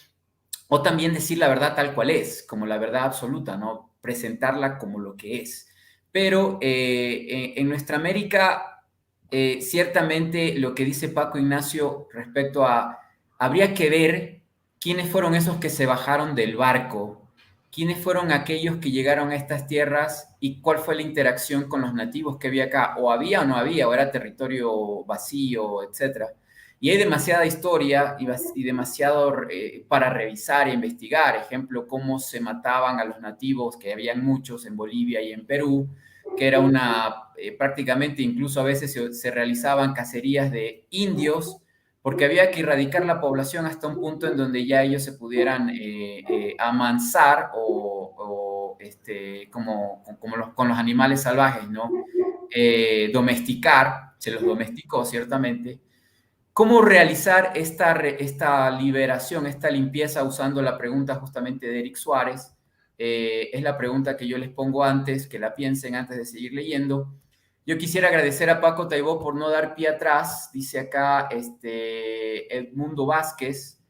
O también decir la verdad tal cual es, como la verdad absoluta, ¿no? Presentarla como lo que es. Pero en nuestra América, ciertamente lo que dice Paco Ignacio respecto a, habría que ver quiénes fueron esos que se bajaron del barco, quiénes fueron aquellos que llegaron a estas tierras y cuál fue la interacción con los nativos que había acá, o había o no había, o era territorio vacío, etcétera. Y hay demasiada historia y demasiado para revisar e investigar. Ejemplo, cómo se mataban a los nativos, que habían muchos en Bolivia y en Perú, que era prácticamente incluso a veces se realizaban cacerías de indios, porque había que erradicar la población hasta un punto en donde ya ellos se pudieran amansar con los animales salvajes, ¿no? Domesticar, se los domesticó ciertamente. ¿Cómo realizar esta liberación, esta limpieza usando la pregunta justamente de Eric Suárez? Es la pregunta que yo les pongo antes, que la piensen antes de seguir leyendo. Yo quisiera agradecer a Paco Taibo por no dar pie atrás, dice acá Edmundo Vázquez,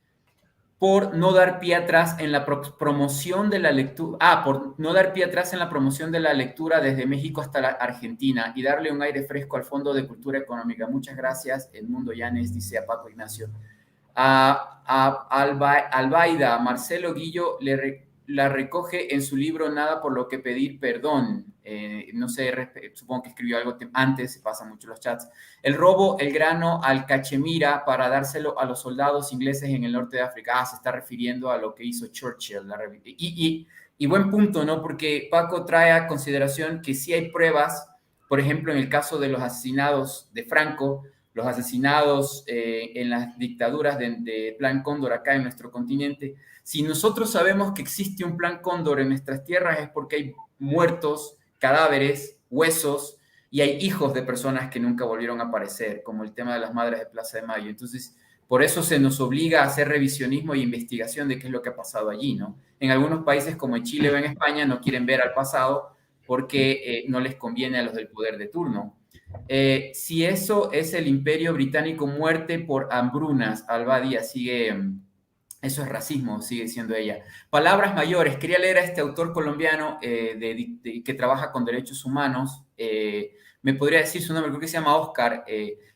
por no dar pie atrás en la promoción de la lectura, por no dar pie atrás en la promoción de la lectura desde México hasta la Argentina y darle un aire fresco al Fondo de Cultura Económica. Muchas gracias, Edmundo Llanes, dice a Paco Ignacio. A Albaida, Marcelo Guillo la recoge en su libro Nada por lo que pedir perdón. No sé, supongo que escribió algo antes, se pasan mucho los chats. El robo, el grano al Cachemira para dárselo a los soldados ingleses en el norte de África. Se está refiriendo a lo que hizo Churchill. Y buen punto, ¿no? Porque Paco trae a consideración que sí hay pruebas, por ejemplo, en el caso de los asesinados de Franco, los asesinados en las dictaduras de Plan Cóndor acá en nuestro continente. Si nosotros sabemos que existe un Plan Cóndor en nuestras tierras es porque hay muertos, cadáveres, huesos, y hay hijos de personas que nunca volvieron a aparecer, como el tema de las madres de Plaza de Mayo. Entonces, por eso se nos obliga a hacer revisionismo e investigación de qué es lo que ha pasado allí, ¿no? En algunos países, como en Chile o en España, no quieren ver al pasado porque no les conviene a los del poder de turno. Si eso es el Imperio Británico, muerte por hambrunas, Alba Díaz sigue... Eso es racismo, sigue siendo ella. Palabras mayores. Quería leer a este autor colombiano que trabaja con derechos humanos. Me podría decir su nombre, creo que se llama Oscar.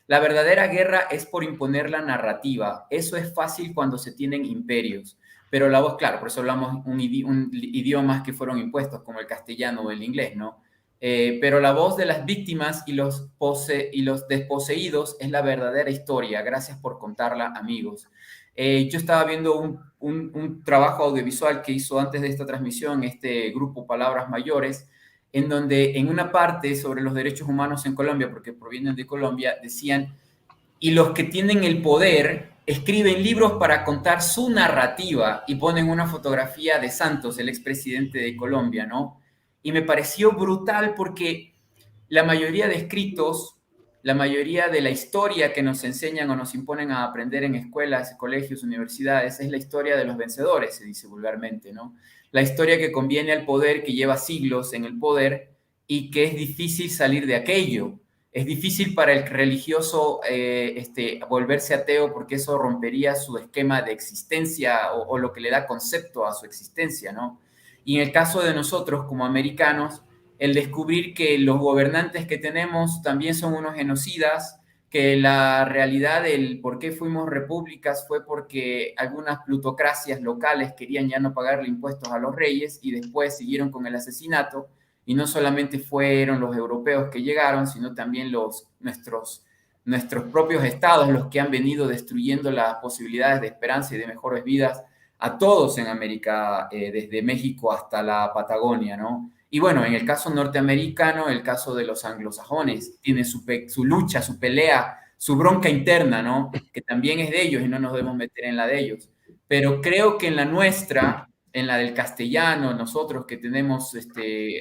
La verdadera guerra es por imponer la narrativa. Eso es fácil cuando se tienen imperios. Pero la voz, claro, por eso hablamos idiomas que fueron impuestos, como el castellano o el inglés, ¿no? Pero la voz de las víctimas y los desposeídos es la verdadera historia. Gracias por contarla, amigos. Yo estaba viendo un trabajo audiovisual que hizo antes de esta transmisión este grupo Palabras Mayores, en donde en una parte sobre los derechos humanos en Colombia, porque provienen de Colombia, decían, y los que tienen el poder escriben libros para contar su narrativa y ponen una fotografía de Santos, el expresidente de Colombia, ¿no? Y me pareció brutal porque la mayoría de escritos, la mayoría de la historia que nos enseñan o nos imponen a aprender en escuelas, colegios, universidades, es la historia de los vencedores, se dice vulgarmente, ¿no? La historia que conviene al poder, que lleva siglos en el poder y que es difícil salir de aquello. Es difícil para el religioso volverse ateo porque eso rompería su esquema de existencia o lo que le da concepto a su existencia, ¿no? Y en el caso de nosotros como americanos, el descubrir que los gobernantes que tenemos también son unos genocidas, que la realidad del por qué fuimos repúblicas fue porque algunas plutocracias locales querían ya no pagarle impuestos a los reyes y después siguieron con el asesinato. Y no solamente fueron los europeos que llegaron, sino también nuestros propios estados los que han venido destruyendo las posibilidades de esperanza y de mejores vidas a todos en América, desde México hasta la Patagonia, ¿no? Y bueno, en el caso norteamericano, el caso de los anglosajones, tiene su lucha, su pelea, su bronca interna, ¿no? Que también es de ellos y no nos debemos meter en la de ellos. Pero creo que en la nuestra, en la del castellano, nosotros que tenemos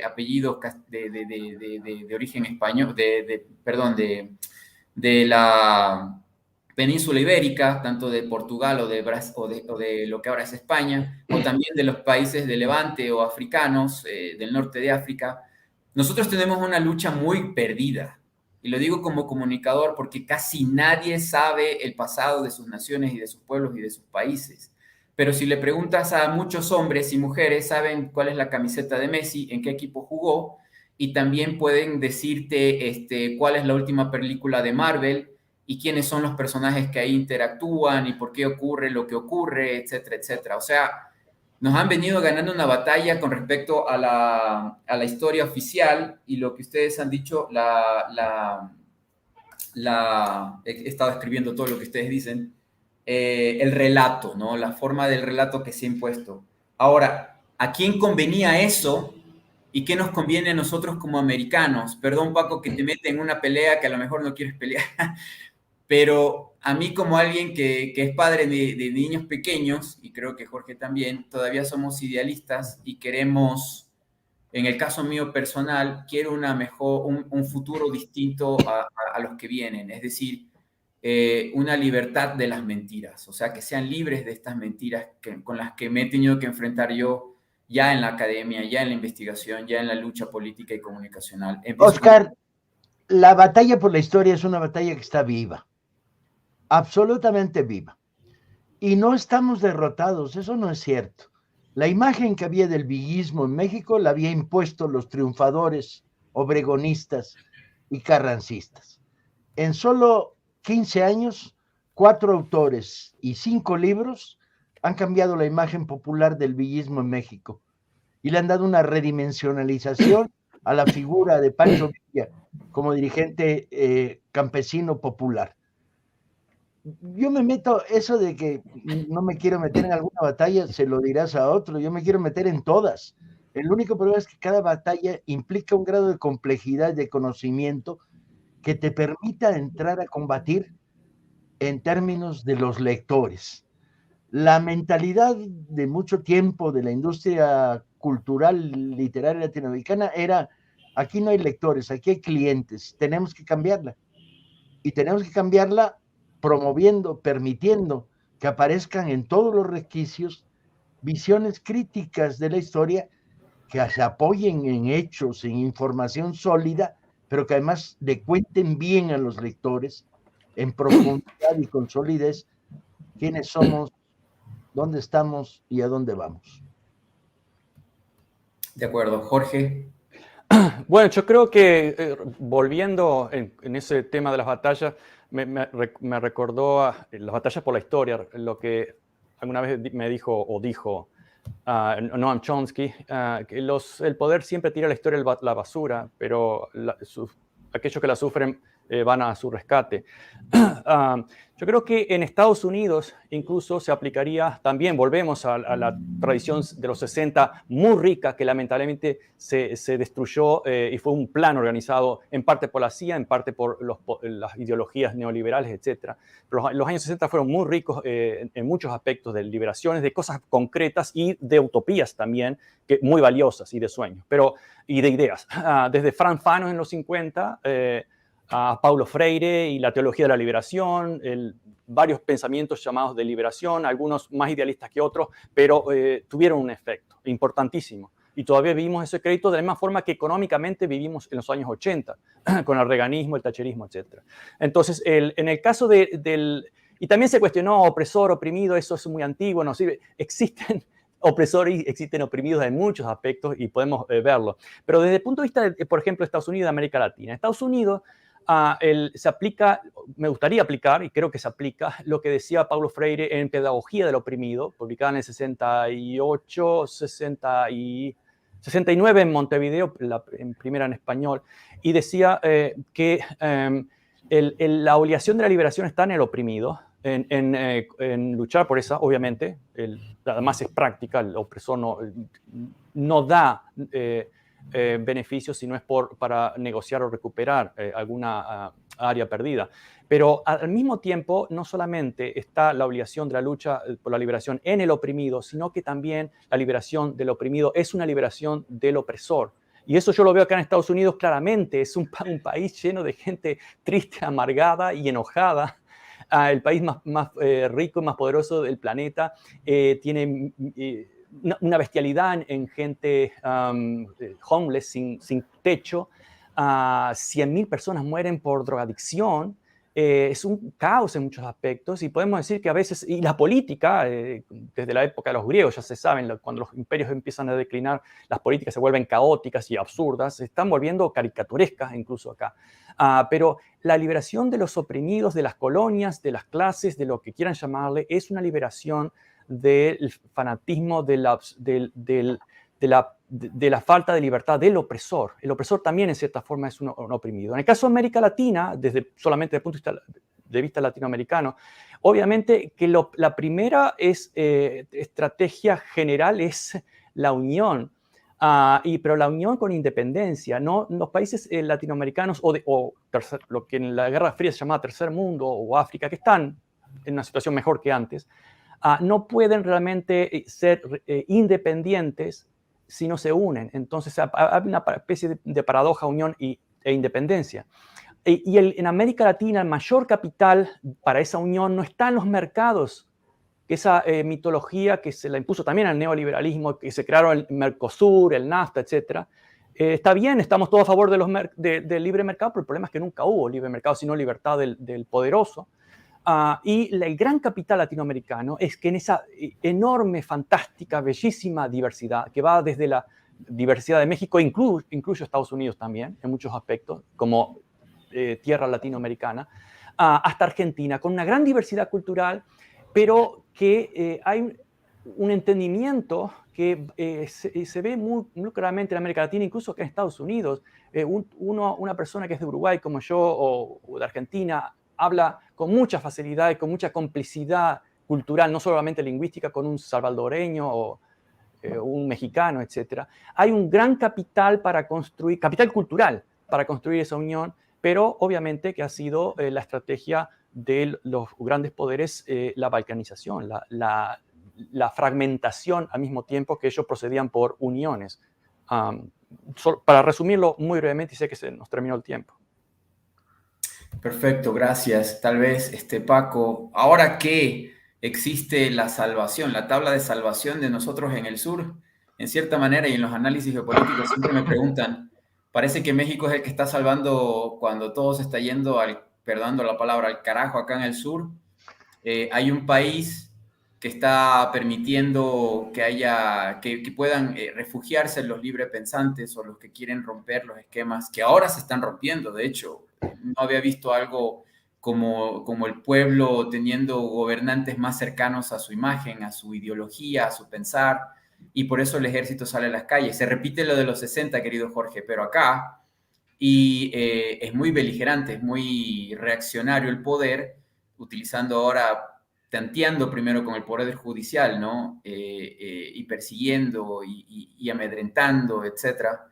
apellidos de origen español, perdón, de la península ibérica, tanto de Portugal o de lo que ahora es España, o también de los países de Levante o africanos, del norte de África, nosotros tenemos una lucha muy perdida. Y lo digo como comunicador porque casi nadie sabe el pasado de sus naciones y de sus pueblos y de sus países. Pero si le preguntas a muchos hombres y mujeres, saben cuál es la camiseta de Messi, en qué equipo jugó, y también pueden decirte cuál es la última película de Marvel y quiénes son los personajes que ahí interactúan y por qué ocurre lo que ocurre, etcétera, etcétera. O sea, nos han venido ganando una batalla con respecto a la historia oficial y lo que ustedes han dicho, he estado escribiendo todo lo que ustedes dicen, el relato, ¿no? La forma del relato que se ha impuesto. Ahora, ¿a quién convenía eso? ¿Y qué nos conviene a nosotros como americanos? Perdón, Paco, que te mete en una pelea que a lo mejor no quieres pelear, pero a mí como alguien que es padre de niños pequeños, y creo que Jorge también, todavía somos idealistas y queremos, en el caso mío personal, quiero un futuro distinto a los que vienen, es decir, una libertad de las mentiras, o sea, que sean libres de estas mentiras con las que me he tenido que enfrentar yo ya en la academia, ya en la investigación, ya en la lucha política y comunicacional. Oscar, la batalla por la historia es una batalla que está viva, absolutamente viva. Y no estamos derrotados, eso no es cierto. La imagen que había del villismo en México la había impuesto los triunfadores, obregonistas y carrancistas. En solo 15 años, 4 autores y 5 libros han cambiado la imagen popular del villismo en México y le han dado una redimensionalización a la figura de Pancho Villa como dirigente campesino popular. Yo me meto, eso de que no me quiero meter en alguna batalla, se lo dirás a otro, yo me quiero meter en todas. El único problema es que cada batalla implica un grado de complejidad, de conocimiento, que te permita entrar a combatir en términos de los lectores. La mentalidad de mucho tiempo de la industria cultural, literaria latinoamericana era, aquí no hay lectores, aquí hay clientes, tenemos que cambiarla. Y tenemos que cambiarla promoviendo, permitiendo que aparezcan en todos los resquicios visiones críticas de la historia que se apoyen en hechos, en información sólida, pero que además le cuenten bien a los lectores en profundidad y con solidez quiénes somos, dónde estamos y a dónde vamos. De acuerdo, Jorge. Bueno, yo creo que volviendo en ese tema de las batallas, me recordó a las batallas por la historia, lo que alguna vez me dijo o dijo Noam Chomsky, que el poder siempre tira la historia a la basura, pero aquellos que la sufren van a su rescate. Yo creo que en Estados Unidos incluso se aplicaría también, volvemos a la tradición de los 60 muy rica, que lamentablemente se destruyó y fue un plan organizado en parte por la CIA, en parte por las ideologías neoliberales, etc. Pero los años 60 fueron muy ricos en muchos aspectos de liberaciones, de cosas concretas y de utopías también, muy valiosas y de sueños, y de ideas. Desde Frantz Fanon en los 50, a Paulo Freire y la teología de la liberación, varios pensamientos llamados de liberación, algunos más idealistas que otros, pero tuvieron un efecto importantísimo. Y todavía vivimos ese crédito de la misma forma que económicamente vivimos en los años 80, con el reaganismo, el thatcherismo, etc. Entonces, en el caso y también se cuestionó opresor, oprimido, eso es muy antiguo, no sirve. Existen opresores y existen oprimidos en muchos aspectos y podemos verlo. Pero desde el punto de vista, por ejemplo, de Estados Unidos y de América Latina, Estados Unidos se aplica, me gustaría aplicar, y creo que se aplica, lo que decía Paulo Freire en Pedagogía del Oprimido, publicada en el 68, 69 en Montevideo, en primera en español, y decía que la obligación de la liberación está en el oprimido, en luchar por esa, obviamente, además es práctica, el opresor no da beneficios si no es para negociar o recuperar alguna área perdida. Pero al mismo tiempo, no solamente está la obligación de la lucha por la liberación en el oprimido, sino que también la liberación del oprimido es una liberación del opresor. Y eso yo lo veo acá en Estados Unidos claramente. Es un país lleno de gente triste, amargada y enojada. El país más rico y más poderoso del planeta tiene una bestialidad en gente homeless, sin techo. 100.000 personas mueren por drogadicción. Es un caos en muchos aspectos y podemos decir que a veces, y la política, desde la época de los griegos, ya se saben, cuando los imperios empiezan a declinar, las políticas se vuelven caóticas y absurdas, se están volviendo caricaturescas incluso acá. Pero la liberación de los oprimidos, de las colonias, de las clases, de lo que quieran llamarle, es una liberación del fanatismo, de la falta de libertad del opresor. El opresor también, en cierta forma, es un oprimido. En el caso de América Latina, solamente desde el punto de vista latinoamericano, obviamente que la primera estrategia general es la unión, pero la unión con independencia. No, los países latinoamericanos lo que en la Guerra Fría se llamaba Tercer Mundo o África, que están en una situación mejor que antes, no pueden realmente ser independientes si no se unen. Entonces hay una especie de paradoja, unión e independencia. Y en América Latina el mayor capital para esa unión no está en los mercados. Esa mitología que se la impuso también al neoliberalismo, que se crearon el Mercosur, el NAFTA, etc. Está bien, estamos todos a favor del libre mercado, pero el problema es que nunca hubo libre mercado, sino libertad del poderoso. Y el gran capital latinoamericano es que en esa enorme, fantástica, bellísima diversidad, que va desde la diversidad de México, incluye Estados Unidos también, en muchos aspectos, como tierra latinoamericana, hasta Argentina, con una gran diversidad cultural, pero que hay un entendimiento que se ve muy claramente en América Latina, incluso acá en Estados Unidos. Una persona que es de Uruguay como yo o de Argentina habla con mucha facilidad y con mucha complicidad cultural, no solamente lingüística, con un salvadoreño o un mexicano, etc. Hay un gran capital capital cultural para construir esa unión, pero obviamente que ha sido la estrategia de los grandes poderes, la balcanización, la fragmentación al mismo tiempo que ellos procedían por uniones. Para resumirlo muy brevemente, y sé que se nos terminó el tiempo. Perfecto, gracias. Tal vez, Paco, ahora que existe la salvación, la tabla de salvación de nosotros en el sur, en cierta manera, y en los análisis geopolíticos siempre me preguntan, parece que México es el que está salvando cuando todo se está yendo perdón la palabra, al carajo acá en el sur. Hay un país que está permitiendo que puedan refugiarse los librepensantes o los que quieren romper los esquemas que ahora se están rompiendo. De hecho, no había visto algo como el pueblo teniendo gobernantes más cercanos a su imagen, a su ideología, a su pensar, y por eso el ejército sale a las calles. Se repite lo de los 60, querido Jorge, pero acá y es muy beligerante, es muy reaccionario el poder, utilizando ahora, tanteando primero con el poder judicial, ¿no? Y persiguiendo y amedrentando, etcétera.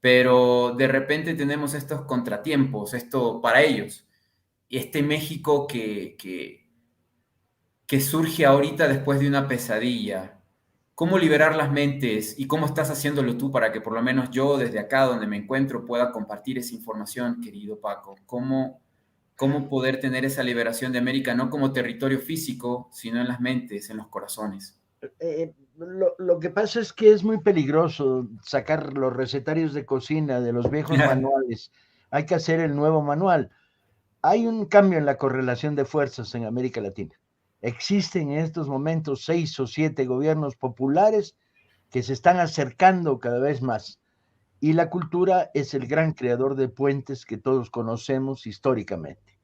Pero de repente tenemos estos contratiempos, esto para ellos. Y este México que surge ahorita después de una pesadilla. ¿Cómo liberar las mentes y cómo estás haciéndolo tú para que por lo menos yo desde acá donde me encuentro pueda compartir esa información, querido Paco? ¿Cómo poder tener esa liberación de América no como territorio físico, sino en las mentes, en los corazones? Lo que pasa es que es muy peligroso sacar los recetarios de cocina de los viejos manuales. Hay que hacer el nuevo manual. Hay un cambio en la correlación de fuerzas en América Latina. Existen en estos momentos 6 o 7 gobiernos populares que se están acercando cada vez más. Y la cultura es el gran creador de puentes que todos conocemos históricamente.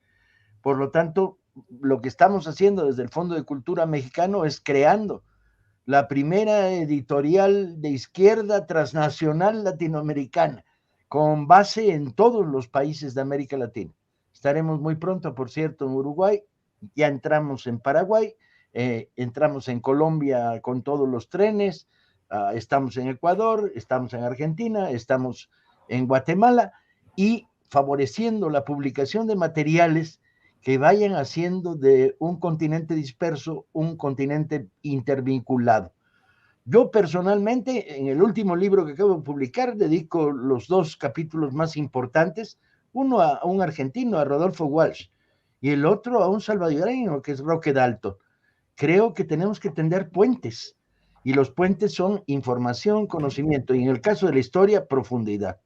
Por lo tanto, lo que estamos haciendo desde el Fondo de Cultura Mexicano es creando la primera editorial de izquierda transnacional latinoamericana, con base en todos los países de América Latina. Estaremos muy pronto, por cierto, en Uruguay, ya entramos en Paraguay, entramos en Colombia con todos los trenes, estamos en Ecuador, estamos en Argentina, estamos en Guatemala y favoreciendo la publicación de materiales que vayan haciendo de un continente disperso un continente intervinculado. Yo personalmente, en el último libro que acabo de publicar, dedico los 2 capítulos más importantes, uno a un argentino, a Rodolfo Walsh, y el otro a un salvadoreño, que es Roque Dalton. Creo que tenemos que tender puentes, y los puentes son información, conocimiento, y en el caso de la historia, profundidad.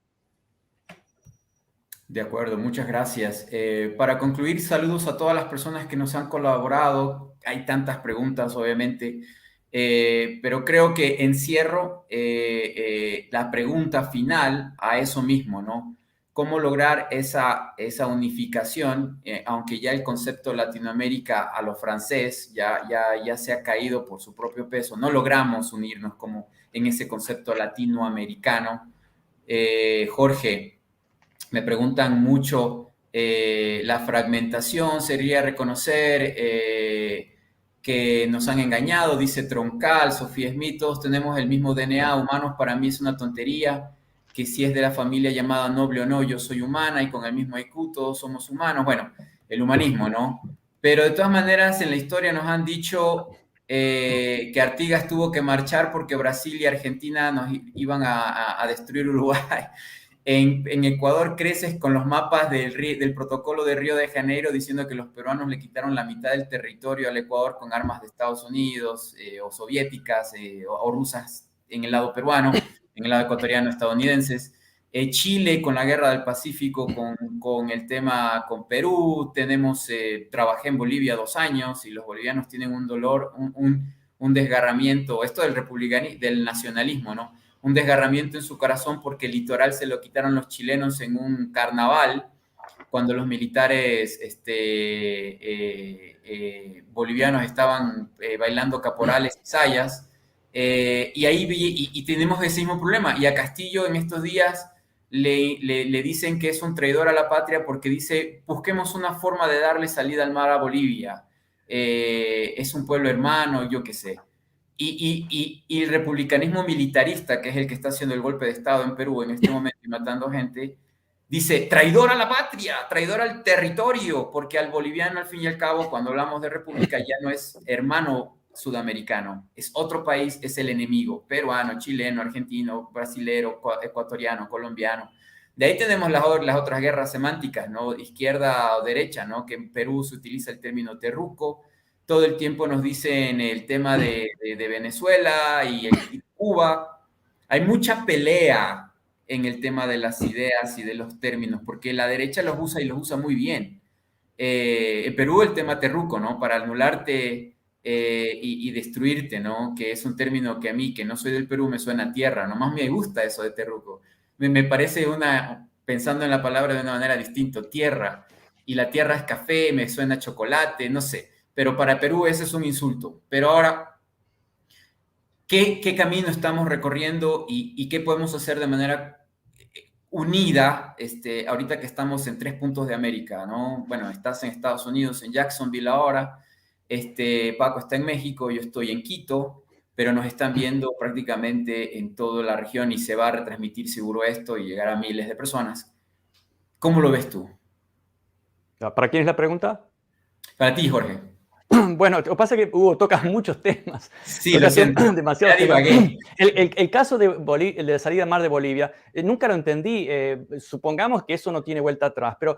De acuerdo, muchas gracias. Para concluir, saludos a todas las personas que nos han colaborado. Hay tantas preguntas, obviamente, pero creo que encierro la pregunta final a eso mismo, ¿no? ¿Cómo lograr esa unificación, aunque ya el concepto Latinoamérica a lo francés ya se ha caído por su propio peso? No logramos unirnos como en ese concepto latinoamericano. Jorge, me preguntan mucho, la fragmentación sería reconocer que nos han engañado, dice Troncal, Sofía Smith, todos tenemos el mismo DNA, humanos para mí es una tontería, que si es de la familia llamada noble o no, yo soy humana y con el mismo IQ todos somos humanos, bueno, el humanismo, ¿no? Pero de todas maneras en la historia nos han dicho que Artigas tuvo que marchar porque Brasil y Argentina nos iban a destruir Uruguay. En Ecuador creces con los mapas del protocolo de Río de Janeiro diciendo que los peruanos le quitaron la mitad del territorio al Ecuador con armas de Estados Unidos o soviéticas o rusas en el lado peruano, en el lado ecuatoriano estadounidenses. Chile con la guerra del Pacífico, con el tema con Perú. Trabajé en Bolivia 2 años y los bolivianos tienen un dolor, un desgarramiento, esto del nacionalismo, ¿no? Un desgarramiento en su corazón porque el litoral se lo quitaron los chilenos en un carnaval cuando los militares bolivianos estaban bailando caporales y sayas. Y ahí tenemos ese mismo problema. Y a Castillo en estos días le dicen que es un traidor a la patria porque dice, busquemos una forma de darle salida al mar a Bolivia. Es un pueblo hermano, yo qué sé. Y el republicanismo militarista, que es el que está haciendo el golpe de Estado en Perú en este momento y matando gente, dice, traidor a la patria, traidor al territorio, porque al boliviano, al fin y al cabo, cuando hablamos de república, ya no es hermano sudamericano, es otro país, es el enemigo, peruano, chileno, argentino, brasilero, ecuatoriano, colombiano. De ahí tenemos las otras guerras semánticas, ¿no? Izquierda o derecha, ¿no? Que en Perú se utiliza el término terruco, todo el tiempo nos dicen el tema de Venezuela y Cuba. Hay mucha pelea en el tema de las ideas y de los términos, porque la derecha los usa y los usa muy bien. En Perú el tema terruco, ¿no? Para anularte y destruirte, ¿no? Que es un término que a mí, que no soy del Perú, me suena a tierra. Nomás me gusta eso de terruco. Me parece pensando en la palabra de una manera distinta, tierra. Y la tierra es café, me suena a chocolate, no sé. Pero para Perú ese es un insulto. Pero ahora, ¿qué camino estamos recorriendo y qué podemos hacer de manera unida, ahorita que estamos en 3 puntos de América, ¿no? Bueno, estás en Estados Unidos, en Jacksonville ahora, Paco está en México, yo estoy en Quito, pero nos están viendo prácticamente en toda la región y se va a retransmitir seguro esto y llegar a miles de personas. ¿Cómo lo ves tú? ¿Para quién es la pregunta? Para ti, Jorge. Bueno, lo que pasa es que Hugo tocas muchos temas. Sí, lo siento. Demasiados Ya temas. divagué. El caso de la salida al mar de Bolivia, nunca lo entendí. Supongamos que eso no tiene vuelta atrás, pero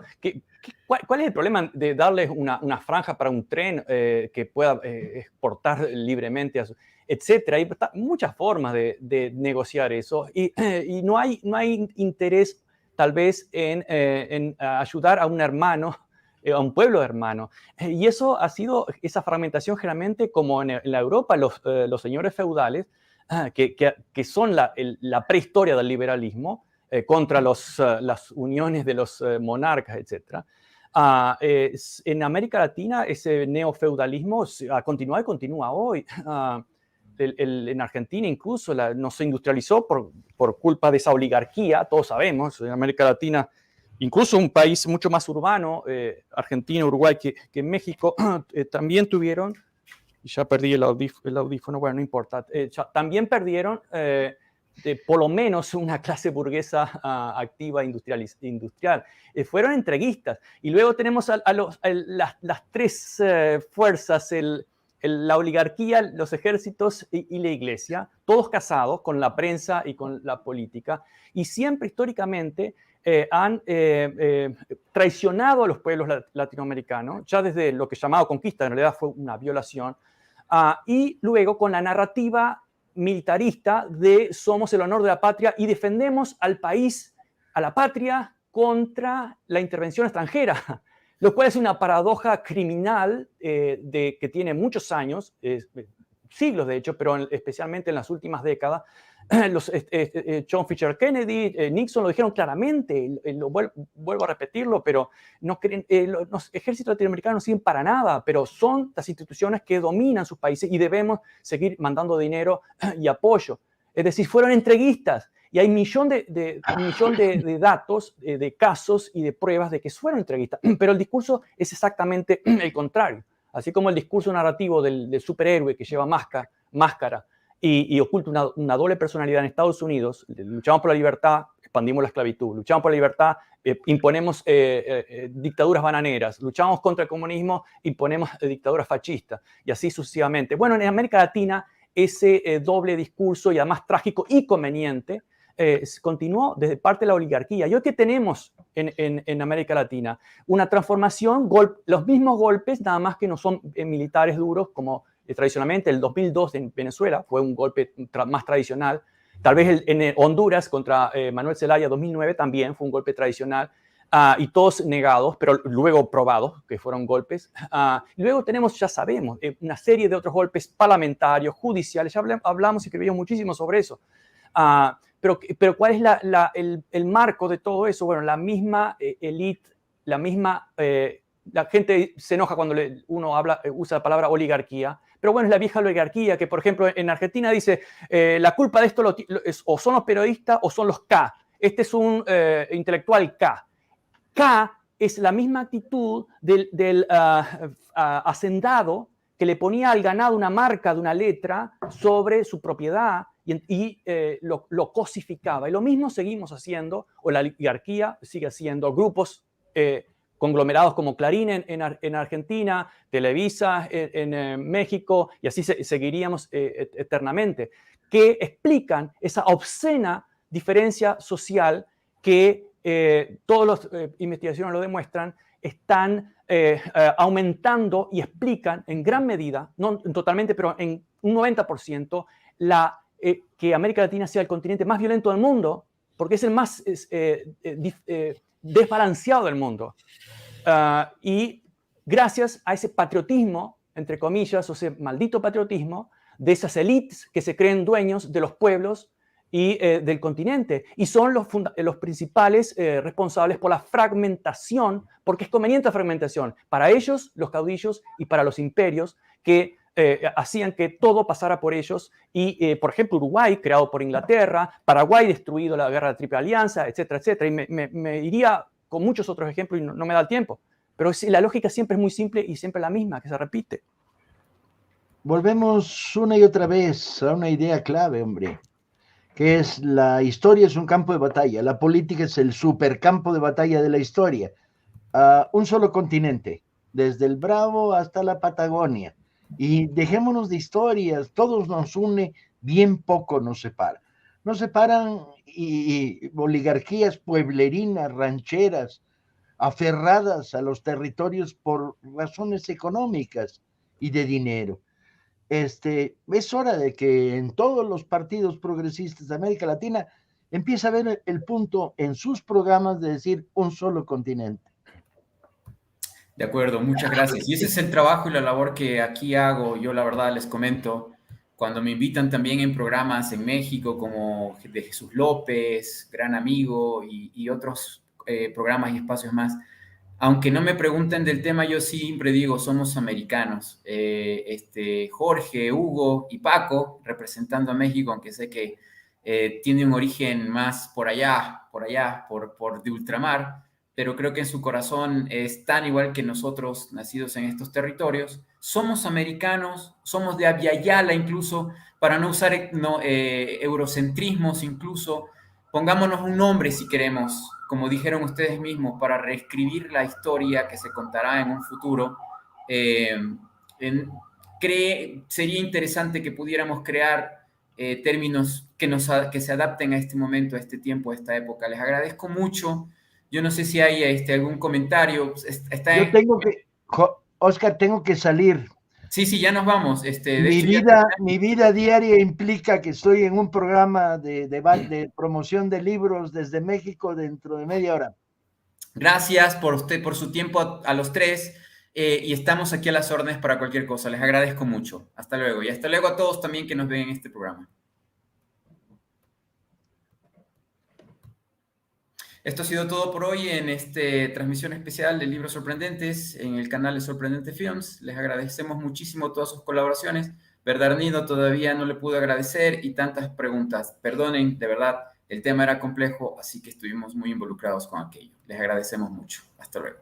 ¿cuál es el problema de darles una franja para un tren que pueda exportar libremente, etcétera? Hay muchas formas de negociar eso y no hay interés tal vez en ayudar a un hermano, a un pueblo hermano. Y eso ha sido esa fragmentación generalmente como en la Europa, los señores feudales, que son la prehistoria del liberalismo, contra las uniones de los monarcas, etc. En América Latina ese neofeudalismo ha continuado y continúa hoy. En Argentina incluso no se industrializó por culpa de esa oligarquía, todos sabemos, en América Latina, incluso un país mucho más urbano, Argentina, Uruguay, que México, también tuvieron, ya perdí el audífono, bueno, no importa, también perdieron por lo menos una clase burguesa activa industrial. Fueron entreguistas. Y luego tenemos las tres fuerzas, la oligarquía, los ejércitos y la iglesia, todos casados con la prensa y con la política, y siempre históricamente han traicionado a los pueblos latinoamericanos, ya desde lo que llamaba conquista, en realidad fue una violación, y luego con la narrativa militarista de somos el honor de la patria y defendemos al país, a la patria, contra la intervención extranjera, lo cual es una paradoja criminal que tiene muchos años, siglos de hecho, pero especialmente en las últimas décadas. John Fisher Kennedy, Nixon lo dijeron claramente, vuelvo a repetirlo, pero los ejércitos latinoamericanos no sirven para nada, pero son las instituciones que dominan sus países y debemos seguir mandando dinero y apoyo. Es decir, fueron entreguistas y hay un millón de datos, de casos y de pruebas de que fueron entreguistas, pero el discurso es exactamente el contrario. Así como el discurso narrativo del superhéroe que lleva máscara y oculta una doble personalidad en Estados Unidos, luchamos por la libertad, expandimos la esclavitud, luchamos por la libertad, imponemos dictaduras bananeras, luchamos contra el comunismo, imponemos dictaduras fascistas, y así sucesivamente. Bueno, en América Latina ese doble discurso, y además trágico y conveniente, continuó desde parte de la oligarquía. ¿Y hoy qué tenemos en América Latina? Una transformación, los mismos golpes, nada más que no son militares duros como tradicionalmente. El 2002 en Venezuela fue un golpe más tradicional. Tal vez en Honduras contra Manuel Zelaya 2009 también fue un golpe tradicional. Y todos negados, pero luego probados que fueron golpes. Luego tenemos, ya sabemos, una serie de otros golpes parlamentarios, judiciales. Ya hablamos y escribimos muchísimo sobre eso. Pero ¿cuál es el marco de todo eso? Bueno, la misma élite, la gente se enoja cuando uno usa la palabra oligarquía, pero bueno, es la vieja oligarquía que, por ejemplo, en Argentina dice, la culpa de esto o son los periodistas o son los K. Este es un intelectual K. K es la misma actitud del hacendado que le ponía al ganado una marca de una letra sobre su propiedad y lo cosificaba. Y lo mismo seguimos haciendo, o la oligarquía sigue haciendo, grupos conglomerados como Clarín en Argentina, Televisa en México, y así seguiríamos eternamente, que explican esa obscena diferencia social que todas las investigaciones lo demuestran, están aumentando y explican en gran medida, no totalmente, pero en un 90%, que América Latina sea el continente más violento del mundo, porque es el más desbalanceado del mundo. Y gracias a ese patriotismo, entre comillas, o ese maldito patriotismo, de esas élites que se creen dueños de los pueblos y del continente, y son los principales responsables por la fragmentación, porque es conveniente la fragmentación para ellos, los caudillos, y para los imperios que hacían que todo pasara por ellos y, por ejemplo, Uruguay, creado por Inglaterra, Paraguay, destruido la guerra de la Triple Alianza, etcétera, etcétera. Y me iría con muchos otros ejemplos y no me da el tiempo. Pero sí, la lógica siempre es muy simple y siempre la misma, que se repite. Volvemos una y otra vez a una idea clave, hombre, que es la historia es un campo de batalla, la política es el supercampo de batalla de la historia. Un solo continente, desde el Bravo hasta la Patagonia. Y dejémonos de historias, todos nos une, bien poco nos separa. Nos separan y oligarquías pueblerinas, rancheras, aferradas a los territorios por razones económicas y de dinero. Es hora de que en todos los partidos progresistas de América Latina empiece a ver el punto en sus programas de decir un solo continente. De acuerdo, muchas gracias. Y ese es el trabajo y la labor que aquí hago. Yo la verdad les comento, cuando me invitan también en programas en México como de Jesús López, Gran Amigo y otros programas y espacios más, aunque no me pregunten del tema, yo siempre digo, somos americanos. Jorge, Hugo y Paco, representando a México, aunque sé que tiene un origen más por allá, por de ultramar, pero creo que en su corazón es tan igual que nosotros, nacidos en estos territorios. Somos americanos, somos de Abya incluso, para no usar eurocentrismos incluso. Pongámonos un nombre si queremos, como dijeron ustedes mismos, para reescribir la historia que se contará en un futuro. Eh, sería interesante que pudiéramos crear términos que se adapten a este momento, a este tiempo, a esta época. Les agradezco mucho. Yo no sé si hay algún comentario. Yo tengo que, Oscar, tengo que salir. Sí, ya nos vamos. De hecho, Mi vida diaria implica que estoy en un programa de promoción de libros desde México dentro de media hora. Gracias por su tiempo a los tres y estamos aquí a las órdenes para cualquier cosa. Les agradezco mucho. Hasta luego. Y hasta luego a todos también que nos ven en este programa. Esto ha sido todo por hoy en esta transmisión especial de Libros Sorprendentes en el canal de Sorprendente Films. Les agradecemos muchísimo todas sus colaboraciones. Bernardino todavía no le pude agradecer y tantas preguntas. Perdonen, de verdad, el tema era complejo, así que estuvimos muy involucrados con aquello. Les agradecemos mucho. Hasta luego.